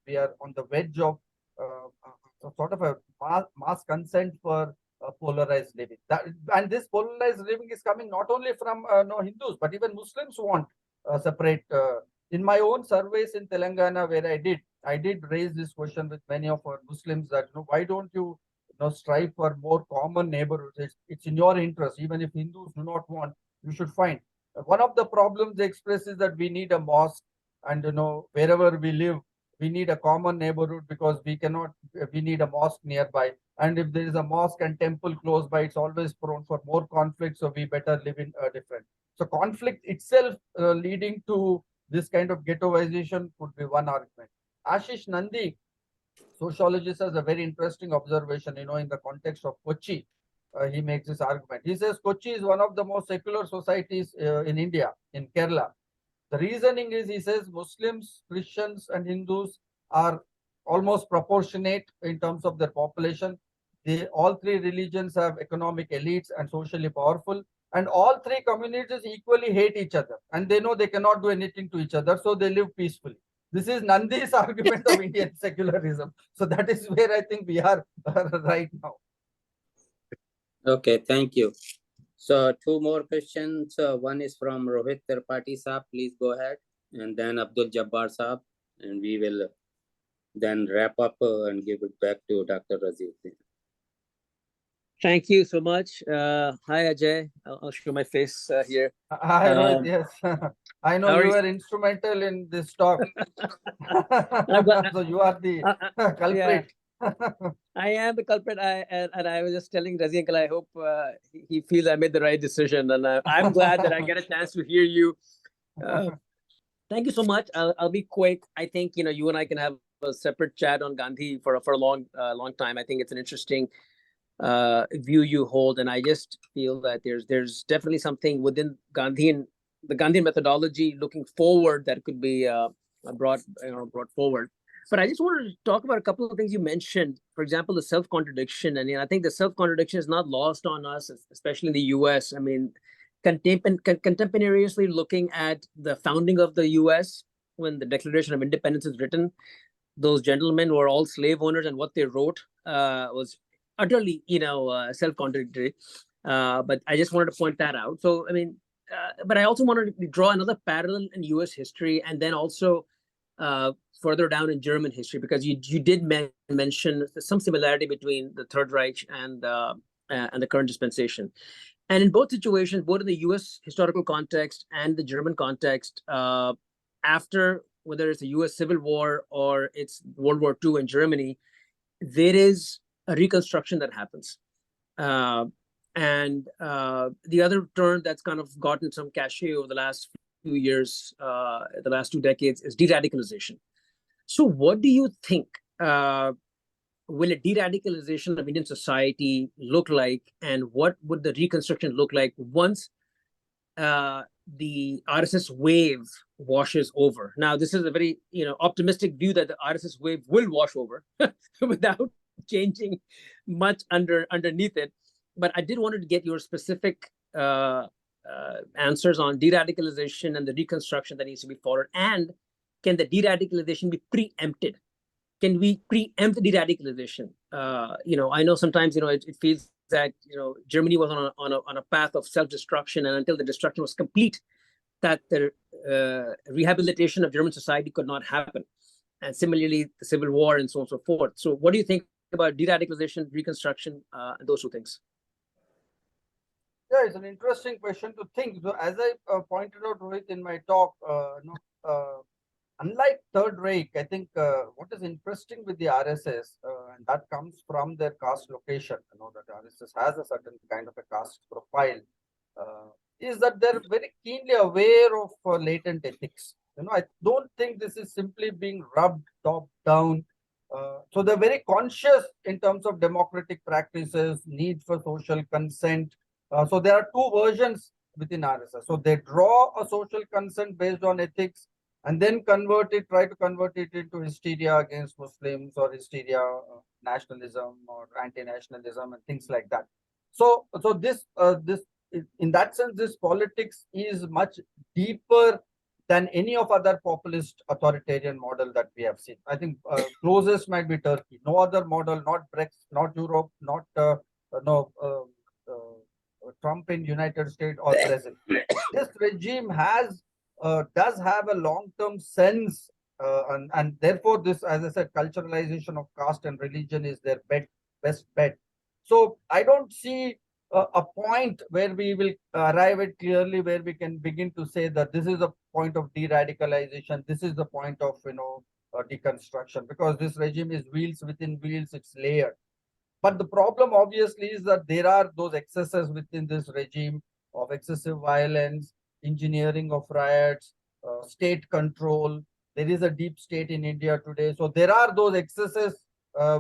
we are on the verge of sort of a mass consent for polarized living. And this polarized living is coming not only from Hindus, but even Muslims want separate. In my own surveys in Telangana, where I did raise this question with many of our Muslims that why don't you strive for more common neighborhoods? It's in your interest. Even if Hindus do not want, you should find. One of the problems they express is that we need a mosque, and wherever we live, we need a common neighborhood because we need a mosque nearby. And if there is a mosque and temple close by, it's always prone for more conflict. So we better live in different. So conflict itself leading to this kind of ghettoization could be one argument. Ashish Nandi, sociologist, has a very interesting observation, in the context of Kochi. He makes this argument. He says Kochi is one of the most secular societies in India, in Kerala. The reasoning is, he says, Muslims, Christians, and Hindus are almost proportionate in terms of their population. All three religions have economic elites and socially powerful, and all three communities equally hate each other, and they know they cannot do anything to each other, so they live peacefully. This is Nandi's argument of Indian secularism. So that is where I think we are right now. Okay, thank you. So two more questions. One is from Rohit Tripathi Saab. Please go ahead. And then Abdul Jabbar Saab. And we will then wrap up and give it back to Dr. Rajiv. Thank you so much. Hi, Ajay. I'll show my face here. Hi, Rohit. Yes. I know you were instrumental in this talk. So you are the culprit. Yeah. I am the culprit. And I was just telling Razi uncle, I hope he feels I made the right decision. And I'm glad that I get a chance to hear you. Thank you so much. I'll be quick. I think you and I can have a separate chat on Gandhi for a long time. I think it's an interesting view you hold, and I just feel that there's definitely something within the Gandhian methodology looking forward that could be brought forward. But I just wanted to talk about a couple of things you mentioned. For example, the self-contradiction. And I think the self-contradiction is not lost on us, especially in the US. I mean, contemporaneously looking at the founding of the US, when the Declaration of Independence is written, those gentlemen were all slave owners, and what they wrote was utterly, self-contradictory. But I just wanted to point that out. So, I mean, but I also wanted to draw another parallel in U.S. history, and then also further down in German history, because you did mention some similarity between the Third Reich and the current dispensation. And in both situations, both in the U.S. historical context and the German context, after whether it's the U.S. Civil War or it's World War II in Germany, there is a reconstruction that happens. And the other term that's kind of gotten some cachet over the last few years, the last 2 decades, is de-radicalization. So what do you think will a de-radicalization of Indian society look like, and what would the reconstruction look like once the RSS wave washes over? Now, this is a very optimistic view that the RSS wave will wash over without changing much underneath it. But I did want to get your specific answers on de-radicalization and the reconstruction that needs to be followed. And can the de-radicalization be preempted? Can we preempt the de-radicalization? I know sometimes it feels that Germany was on a path of self-destruction, and until the destruction was complete, that the rehabilitation of German society could not happen. And similarly, the Civil War and so on and so forth. So what do you think about de-radicalization, reconstruction, and those two things? Yeah, it's an interesting question to think. So as I pointed out, Rohit, in my talk, unlike Third Reich, I think what is interesting with the RSS, and that comes from their caste location, that RSS has a certain kind of a caste profile, is that they're very keenly aware of latent ethics. I don't think this is simply being rubbed top down. So they're very conscious in terms of democratic practices, need for social consent. So there are two versions within RSS. So they draw a social consent based on ethics, and then try to convert it into hysteria against Muslims, or hysteria, nationalism or anti-nationalism and things like that. So this in that sense, this politics is much deeper than any of other populist authoritarian model that we have seen. I think closest might be Turkey. No other model, not Brexit, not Europe, not Trump in United States or Brazil. This regime does have a long-term sense, and therefore this, as I said, culturalization of caste and religion is their best bet. So I don't see a point where we will arrive at clearly where we can begin to say that this is a point of de-radicalization, this is the point of deconstruction, because this regime is wheels within wheels, it's layered. But the problem obviously is that there are those excesses within this regime of excessive violence, engineering of riots, state control. There is a deep state in India today. So there are those excesses,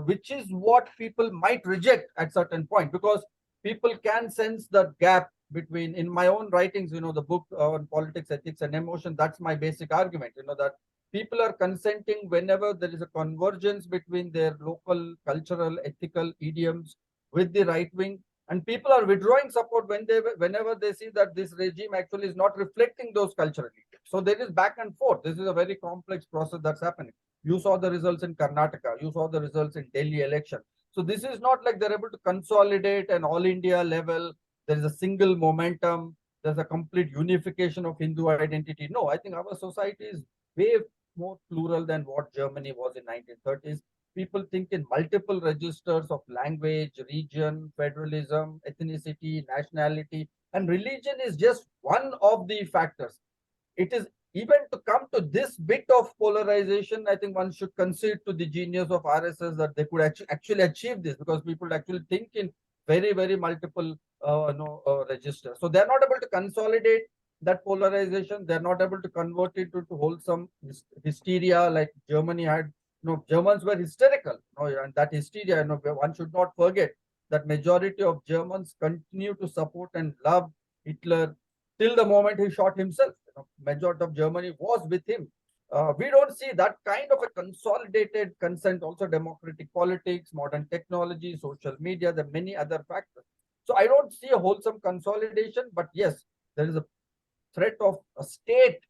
which is what people might reject at certain point, because people can sense the gap between, in my own writings, the book on politics, ethics and emotion, that's my basic argument, that people are consenting whenever there is a convergence between their local cultural, ethical idioms with the right wing, and people are withdrawing support whenever they see that this regime actually is not reflecting those cultural idioms. So there is back and forth. This is a very complex process that's happening. You saw the results in Karnataka. You saw the results in Delhi election. So this is not like they're able to consolidate an all India level. There is a single momentum. There's a complete unification of Hindu identity. No, I think our society is way more plural than what Germany was in 1930s. People think in multiple registers of language, region, federalism, ethnicity, nationality, and religion is just one of the factors. It is even to come to this bit of polarization, I think one should concede to the genius of RSS that they could actually achieve this, because people actually think in very, very multiple registers. So they're not able to consolidate that polarization. They're not able to convert it into wholesome hysteria like Germany had. Germans were hysterical, and that hysteria, one should not forget that majority of Germans continue to support and love Hitler till the moment he shot himself. Majority of Germany was with him. We don't see that kind of a consolidated consent. Also democratic politics, modern technology, social media, there are many other factors. So I don't see a wholesome consolidation, but yes, there is a threat of a state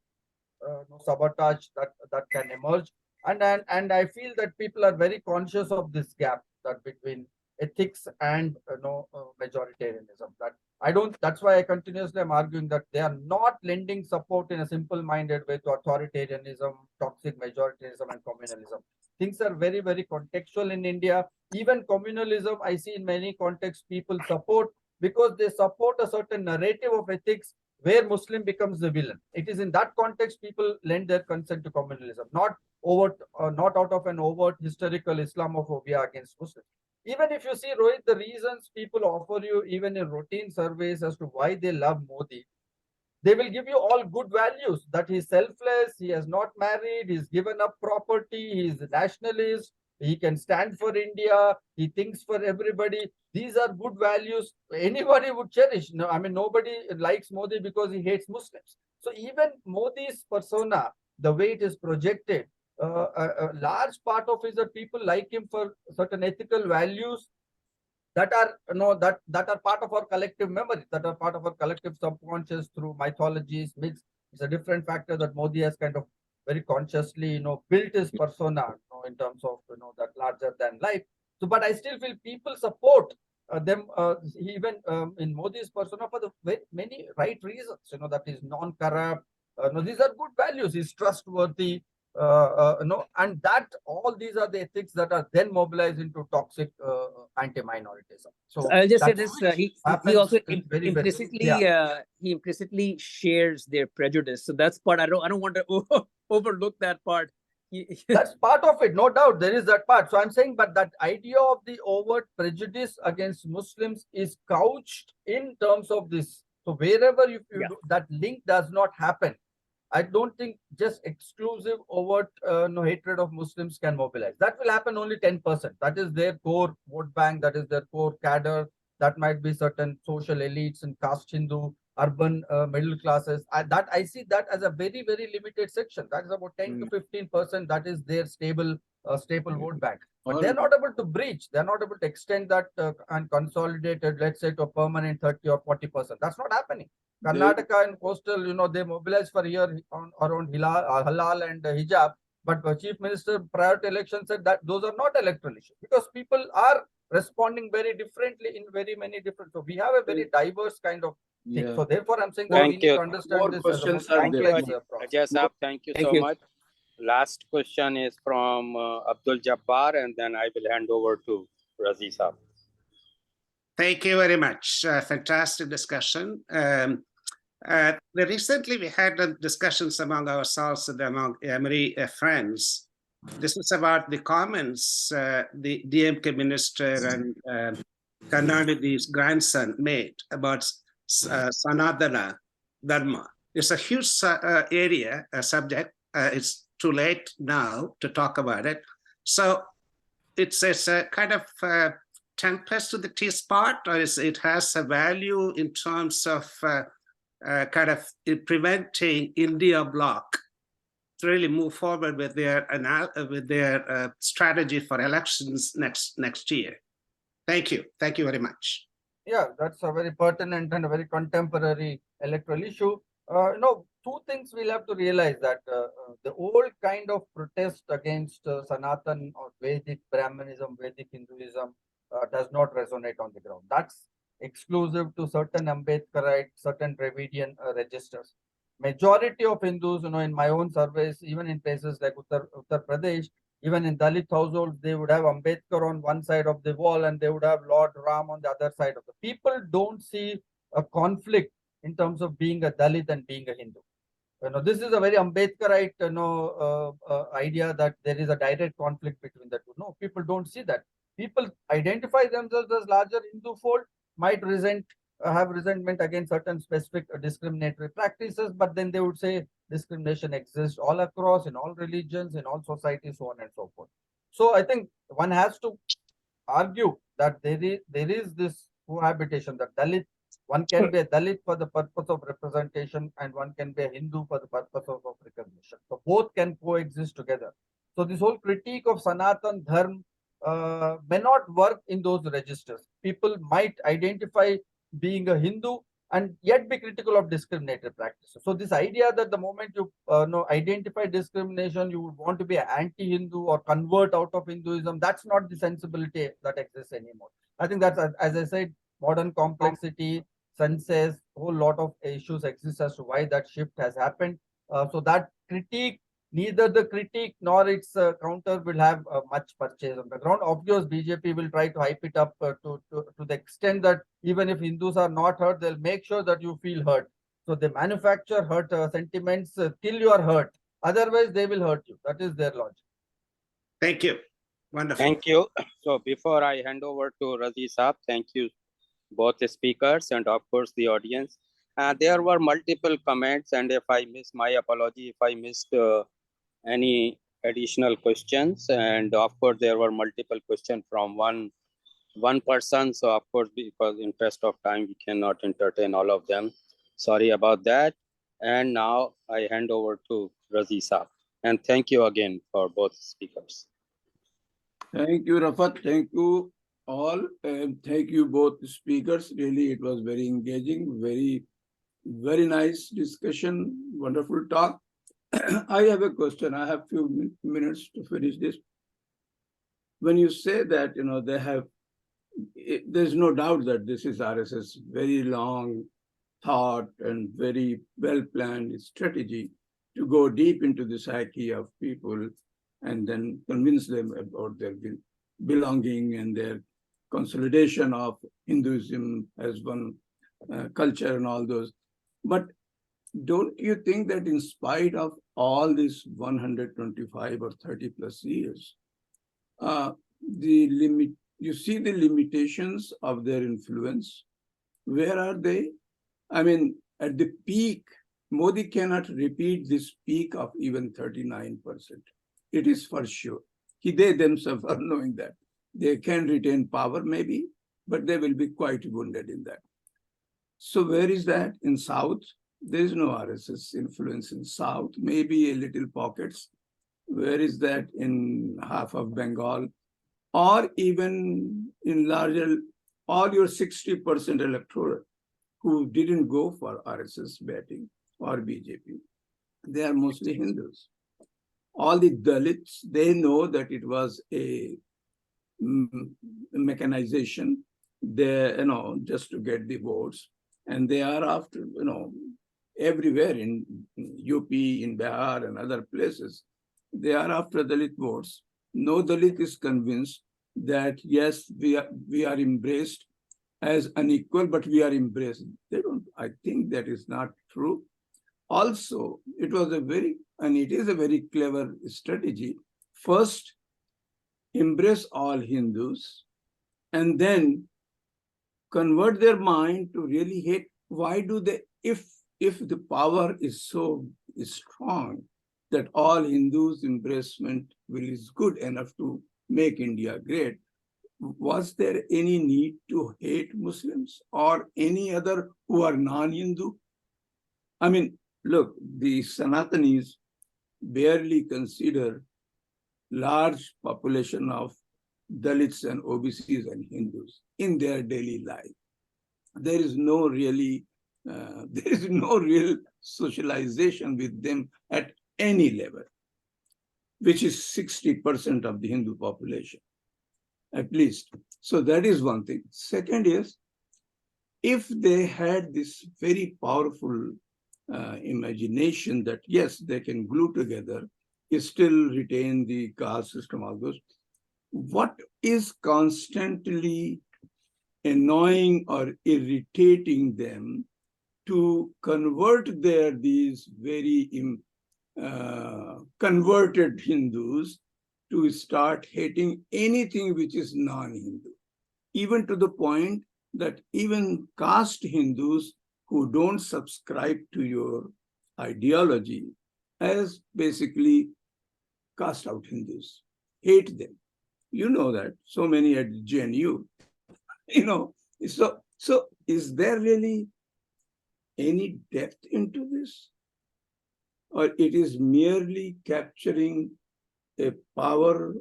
sabotage that can emerge, and I feel that people are very conscious of this gap that between ethics and majoritarianism. That's why I continuously am arguing that they are not lending support in a simple-minded way to authoritarianism, toxic majoritarianism, and communalism. Things are very, very contextual in India. Even communalism, I see in many contexts, people support because they support a certain narrative of ethics where Muslim becomes the villain. It is in that context people lend their consent to communalism, not not out of an overt historical Islamophobia against Muslims. Even if you see, Rohit, the reasons people offer you, even in routine surveys, as to why they love Modi, they will give you all good values, that he's selfless, he has not married, he's given up property, he's a nationalist, he can stand for India, he thinks for everybody. These are good values anybody would cherish. No, I mean, nobody likes Modi because he hates Muslims. So even Modi's persona, the way it is projected, a large part of it is that people like him for certain ethical values that are that are part of our collective memory, that are part of our collective subconscious through mythologies, myths. It's a different factor that Modi has kind of very consciously built his persona in terms of that larger than life. So, but I still feel people support them even in Modi's persona for the very many right reasons. That is non-corrupt. These are good values. He's trustworthy. And that all these are the ethics that are then mobilized into toxic anti-minoritism. So I'll just say that's this: he happens also very, implicitly yeah. he implicitly shares their prejudice. So that's part I don't want to overlook that part. That's part of it, no doubt. There is that part. So I'm saying, but that idea of the overt prejudice against Muslims is couched in terms of this. So wherever you Yeah. do, that link does not happen. I don't think just exclusive overt hatred of Muslims can mobilize. That will happen only 10%. That is their core vote bank. That is their core cadre. That might be certain social elites and caste Hindu, urban middle classes. I see that as a very, very limited section. That is about 10 to 15%. That is their staple vote bank. But they're not able to breach. They're not able to extend that and consolidate it, let's say, to a permanent 30 or 40%. That's not happening. Karnataka and coastal, they mobilized for a year around halal and hijab. But the chief minister prior to election said that those are not electoral issues because people are responding very differently in very many different. So we have a very diverse kind of thing. So therefore, I'm saying that we Thank need you. to understand More this as a more questions are Thank you, complex there. process. Ajay Saab. Thank you Thank so you. much. Last question is from Abdul Jabbar, and then I will hand over to Razi Saab. Thank you very much. Fantastic discussion. Recently, we had discussions among ourselves and among many friends. This is about the comments the DMK minister and Karnataka's grandson made about Sanatana Dharma. It's a huge area, a subject. It's too late now to talk about it. So it's a kind of tempest to the teapot, or it has a value in terms of kind of preventing India bloc to really move forward with their strategy for elections next year. Thank you. Thank you very much. Yeah, that's a very pertinent and a very contemporary electoral issue. Two things we'll have to realize that the old kind of protest against Sanatan or Vedic Brahmanism, Vedic Hinduism does not resonate on the ground. That's exclusive to certain Ambedkarite, certain Dravidian registers. Majority of Hindus, in my own surveys, even in places like Uttar Pradesh, even in Dalit households, they would have Ambedkar on one side of the wall and they would have Lord Ram on the other side of the. People don't see a conflict in terms of being a Dalit and being a Hindu. This is a very Ambedkarite, idea that there is a direct conflict between the two. No, people don't see that. People identify themselves as larger Hindu fold, might have resentment against certain specific discriminatory practices, but then they would say discrimination exists all across, in all religions, in all societies, so on and so forth. So I think one has to argue that there is this cohabitation, that one can be a Dalit for the purpose of representation and one can be a Hindu for the purpose of recognition. So both can coexist together. So this whole critique of Sanatan Dharma may not work in those registers. People might identify being a Hindu and yet be critical of discriminatory practices. So this idea that the moment you identify discrimination, you would want to be an anti-Hindu or convert out of Hinduism, that's not the sensibility that exists anymore. I think that's, as I said, modern complexity, senses, whole lot of issues exist as to why that shift has happened. So that critique, neither the critique nor its counter will have much purchase on the ground. Of course, BJP will try to hype it up to the extent that even if Hindus are not hurt, they'll make sure that you feel hurt. So they manufacture hurt sentiments till you are hurt. Otherwise, they will hurt you. That is their logic. Thank you. Wonderful. Thank you. So before I hand over to Razi Saab, thank you both the speakers and of course the audience. There were multiple comments, and if I missed, my apology if I missed any additional questions. And of course there were multiple questions from one person. So of course, because interest of time, we cannot entertain all of them. Sorry about that. And now I hand over to Razi Saab. And thank you again for both speakers. Thank you, Rafat. Thank you all. And thank you both speakers. Really, it was very engaging, very nice discussion, wonderful talk. I have a question. I have few minutes to finish this. When you say that, they have, there's no doubt that this is RSS very long thought and very well-planned strategy to go deep into the psyche of people and then convince them about their belonging and their consolidation of Hinduism as one culture and all those. But don't you think that in spite of all this 125 or 30 plus years, you see the limitations of their influence? Where are they? I mean, at the peak, Modi cannot repeat this peak of even 39%. It is for sure. They themselves are knowing that. They can retain power maybe, but they will be quite wounded in that. So where is that? In South, there is no RSS influence in South, maybe a little pockets. Where is that? In half of Bengal, or even in larger, all your 60% electorate who didn't go for RSS betting or BJP. They are mostly Hindus. All the Dalits, they know that it was a mechanization, they, just to get the votes. And they are after, everywhere in UP, in Bihar and other places, they are after Dalit votes. No Dalit is convinced that, yes, we are embraced as unequal, but we are embraced. They don't, I think that is not true. Also, it was it is a very clever strategy. First, embrace all Hindus, and then convert their mind to really hate. Why do they, if the power is so strong that all Hindus' embracement is good enough to make India great, was there any need to hate Muslims or any other who are non-Hindu? I mean, look, the Sanatanis barely consider large population of Dalits and OBCs and Hindus in their daily life. There is no real socialization with them at any level, which is 60% of the Hindu population, at least. So that is one thing. Second is, if they had this very powerful imagination that, yes, they can glue together, still retain the caste system, all those, what is constantly annoying or irritating them to convert these very converted Hindus to start hating anything which is non-Hindu, even to the point that even caste Hindus who don't subscribe to your ideology as basically cast out Hindus, hate them. You know that, so many at JNU, so is there really any depth into this? Or it is merely capturing a power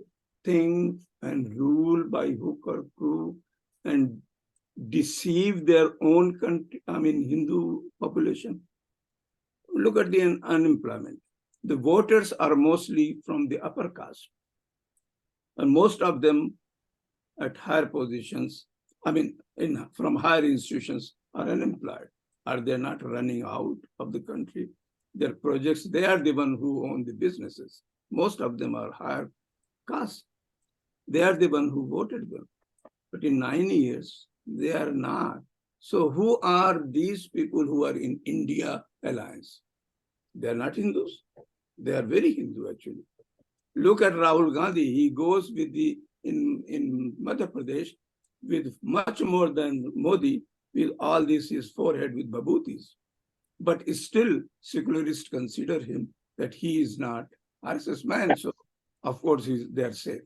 thing and rule by hook or crook and deceive their own country, Hindu population? Look at the unemployment. The voters are mostly from the upper caste. And most of them at higher positions, from higher institutions are unemployed. Are they not running out of the country? Their projects, they are the one who own the businesses. Most of them are higher caste. They are the one who voted them. But in 9 years, they are not. So who are these people who are in India alliance? They are not Hindus. They are very Hindu actually. Look at Rahul Gandhi. He goes with in Madhya Pradesh with much more than Modi, with all this his forehead with babootis. But still, secularists consider him that he is not RSS man. So of course they are safe.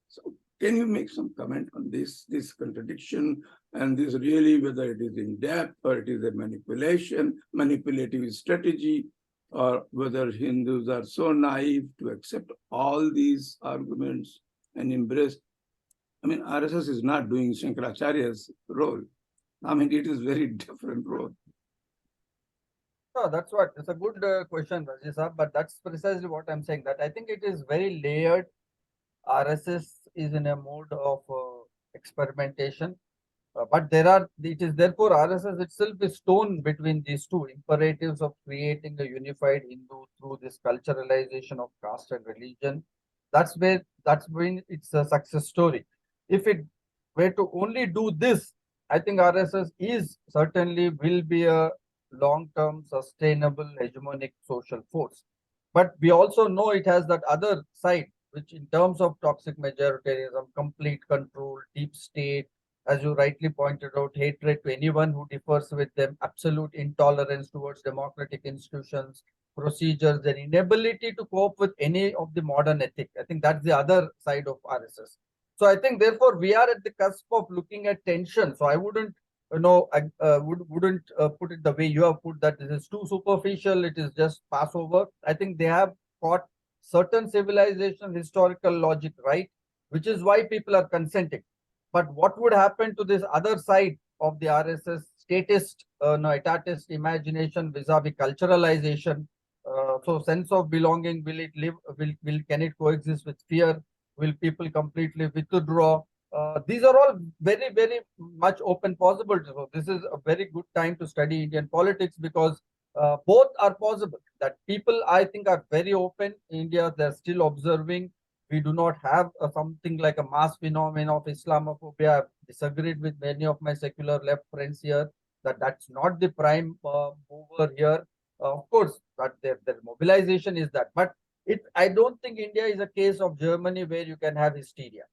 So can you make some comment on this contradiction and this really, whether it is in depth or it is a manipulative strategy, or whether Hindus are so naive to accept all these arguments and embrace? I mean, RSS is not doing Shankaracharya's role. I mean, it is very different role. No, that's what, it's a good question, Rajesh Saab, but that's precisely what I'm saying, that I think it is very layered. RSS is in a mode of experimentation, but it is therefore RSS itself is torn between these two imperatives of creating a unified Hindu through this culturalization of caste and religion. That's when it's a success story. If it were to only do this, I think RSS certainly will be a long-term sustainable hegemonic social force. But we also know it has that other side, which in terms of toxic majoritarianism, complete control, deep state, as you rightly pointed out, hatred to anyone who differs with them, absolute intolerance towards democratic institutions, procedures, their inability to cope with any of the modern ethic. I think that's the other side of RSS. So I think therefore we are at the cusp of looking at tension. So I wouldn't wouldn't put it the way you have put, that this is too superficial, it is just passover. I think they have caught certain civilization historical logic right, which is why people are consenting. But what would happen to this other side of the RSS statist, etatist imagination vis-a-vis culturalization? So sense of belonging, will it live? Can it coexist with fear? Will people completely withdraw? These are all very, very much open possibilities. So this is a very good time to study Indian politics, because both are possible. That people, I think, are very open. In India, they're still observing. We do not have something like a mass phenomenon of Islamophobia. I've disagreed with many of my secular left friends here that that's not the prime mover here. Of course, that their mobilization is that. But I don't think India is a case of Germany where you can have hysteria.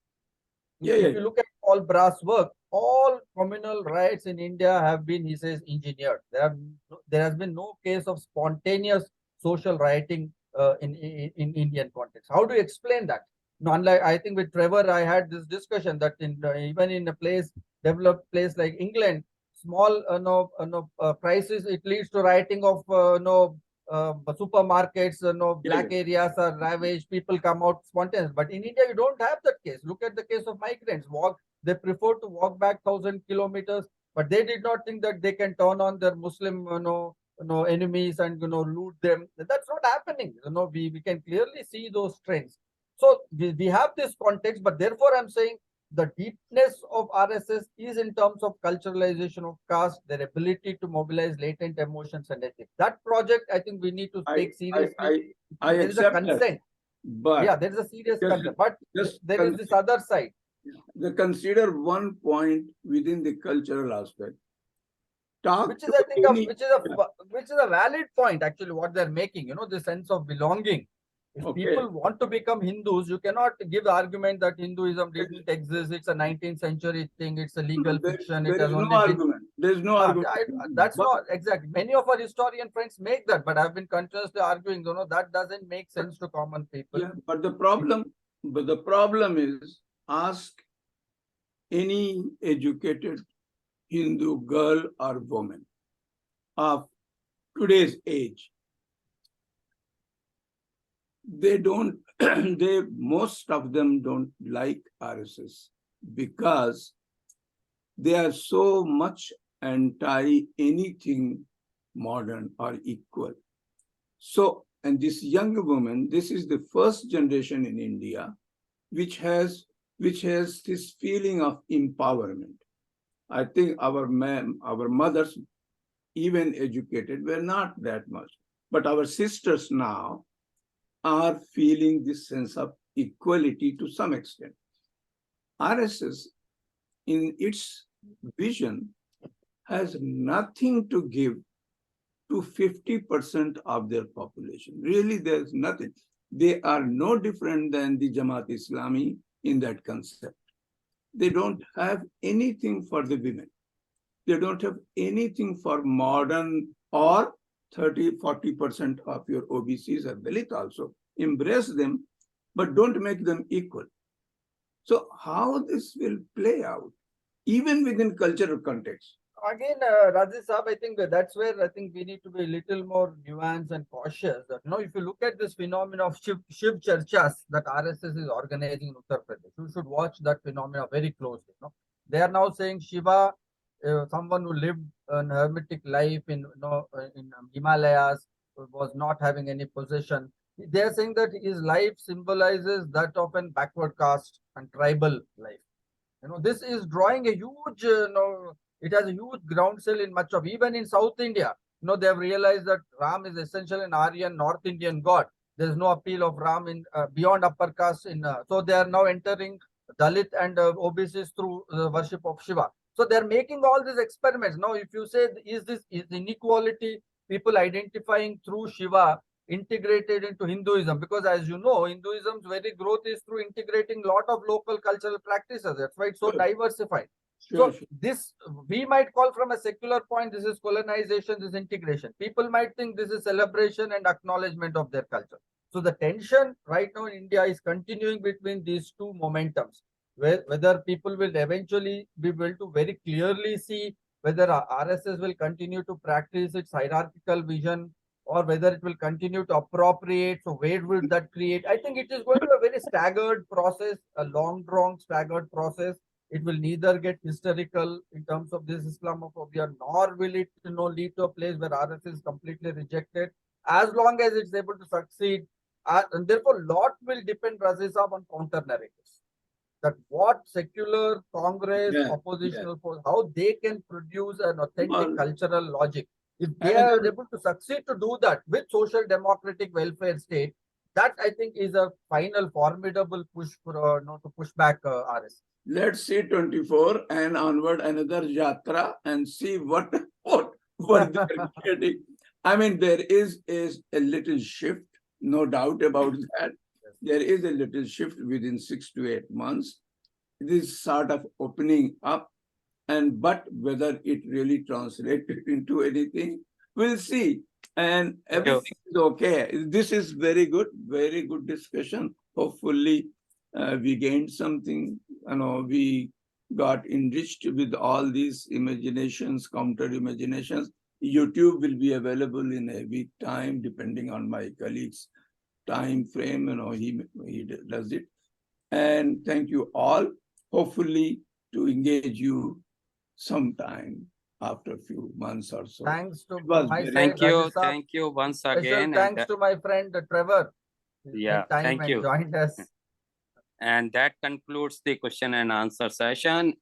If you look at all brass work, all communal riots in India have been, he says, engineered. There has been no case of spontaneous social rioting in Indian context. How do you explain that? No, unlike, I think with Trevor, I had this discussion that even in a developed place like England, small crisis, it leads to rioting of supermarkets, black areas are ravaged, people come out spontaneous. But in India, you don't have that case. Look at the case of migrants. They prefer to walk back 1,000 kilometers, but they did not think that they can turn on their Muslim enemies and loot them. That's not happening. We can clearly see those trends. So we have this context, but therefore I'm saying the deepness of RSS is in terms of culturalization of caste, their ability to mobilize latent emotions and ethics. That project, I think we need to take seriously. There is a consent. That, but yeah, there is a serious consent. But there is this other side. They consider one point within the cultural aspect. Which is, I think, which is a valid point, actually, what they're making, the sense of belonging. If people want to become Hindus, you cannot give the argument that Hinduism didn't exist. It's a 19th century thing. It's a legal fiction. There is no argument. There's no argument. That's not exactly. Many of our historian friends make that, but I've been continuously arguing, that doesn't make sense to common people. Yeah, but the problem is, ask any educated Hindu girl or woman of today's age. Most of them don't like RSS because they are so much anti anything modern or equal. So, and this young woman, this is the first generation in India which has this feeling of empowerment. I think our mothers, even educated, were not that much. But our sisters now are feeling this sense of equality to some extent. RSS, in its vision, has nothing to give to 50% of their population. Really, there's nothing. They are no different than the Jamaat Islami in that concept. They don't have anything for the women. They don't have anything for modern or 30-40% of your OBCs or Dalit also. Embrace them, but don't make them equal. So how this will play out, even within cultural context? Again, Rajesh Saab, I think that's where I think we need to be a little more nuanced and cautious. That, if you look at this phenomenon of Shiv Charchas that RSS is organizing in Uttar Pradesh, you should watch that phenomenon very closely. They are now saying Shiva, someone who lived an hermetic life in in Himalayas, was not having any possession. They are saying that his life symbolizes that of an backward caste and tribal life. This is drawing a huge, it has a huge groundswell in much of, even in South India. They have realized that Ram is essentially an Aryan North Indian god. There is no appeal of Ram in beyond upper caste. So they are now entering Dalit and OBCs through the worship of Shiva. So they are making all these experiments. Now, if you say, is inequality people identifying through Shiva integrated into Hinduism? Because as you know, Hinduism's very growth is through integrating a lot of local cultural practices. That's why it's so diversified. So this, we might call from a secular point, this is colonization, this is integration. People might think this is celebration and acknowledgement of their culture. So the tension right now in India is continuing between these two momentums, whether people will eventually be able to very clearly see whether RSS will continue to practice its hierarchical vision, or whether it will continue to appropriate. So where will that create? I think it is going to be a very staggered process, a long drawn staggered process. It will neither get hysterical in terms of this Islamophobia, nor will it lead to a place where RSS is completely rejected, as long as it's able to succeed. And therefore, a lot will depend, Rajesh Saab, on counter narratives. That what secular, Congress, oppositional force, how they can produce an authentic cultural logic. If they are able to succeed to do that with social democratic welfare state, that I think is a final formidable push for to push back RSS. Let's see 24 and onward another yatra and see what they're getting. I mean, there is a little shift, no doubt about that. There is a little shift within 6 to 8 months. This sort of opening up, but whether it really translated into anything, we'll see. And everything is okay. This is very good discussion. Hopefully, we gained something. We got enriched with all these imaginations, counter imaginations. YouTube will be available in a week time, depending on my colleague's time frame. He does it. And thank you all. Hopefully, to engage you sometime after a few months or so. Thanks to thank you once again. Thanks to my friend Trevor. Thank you. Joined us. And that concludes the question and answer session.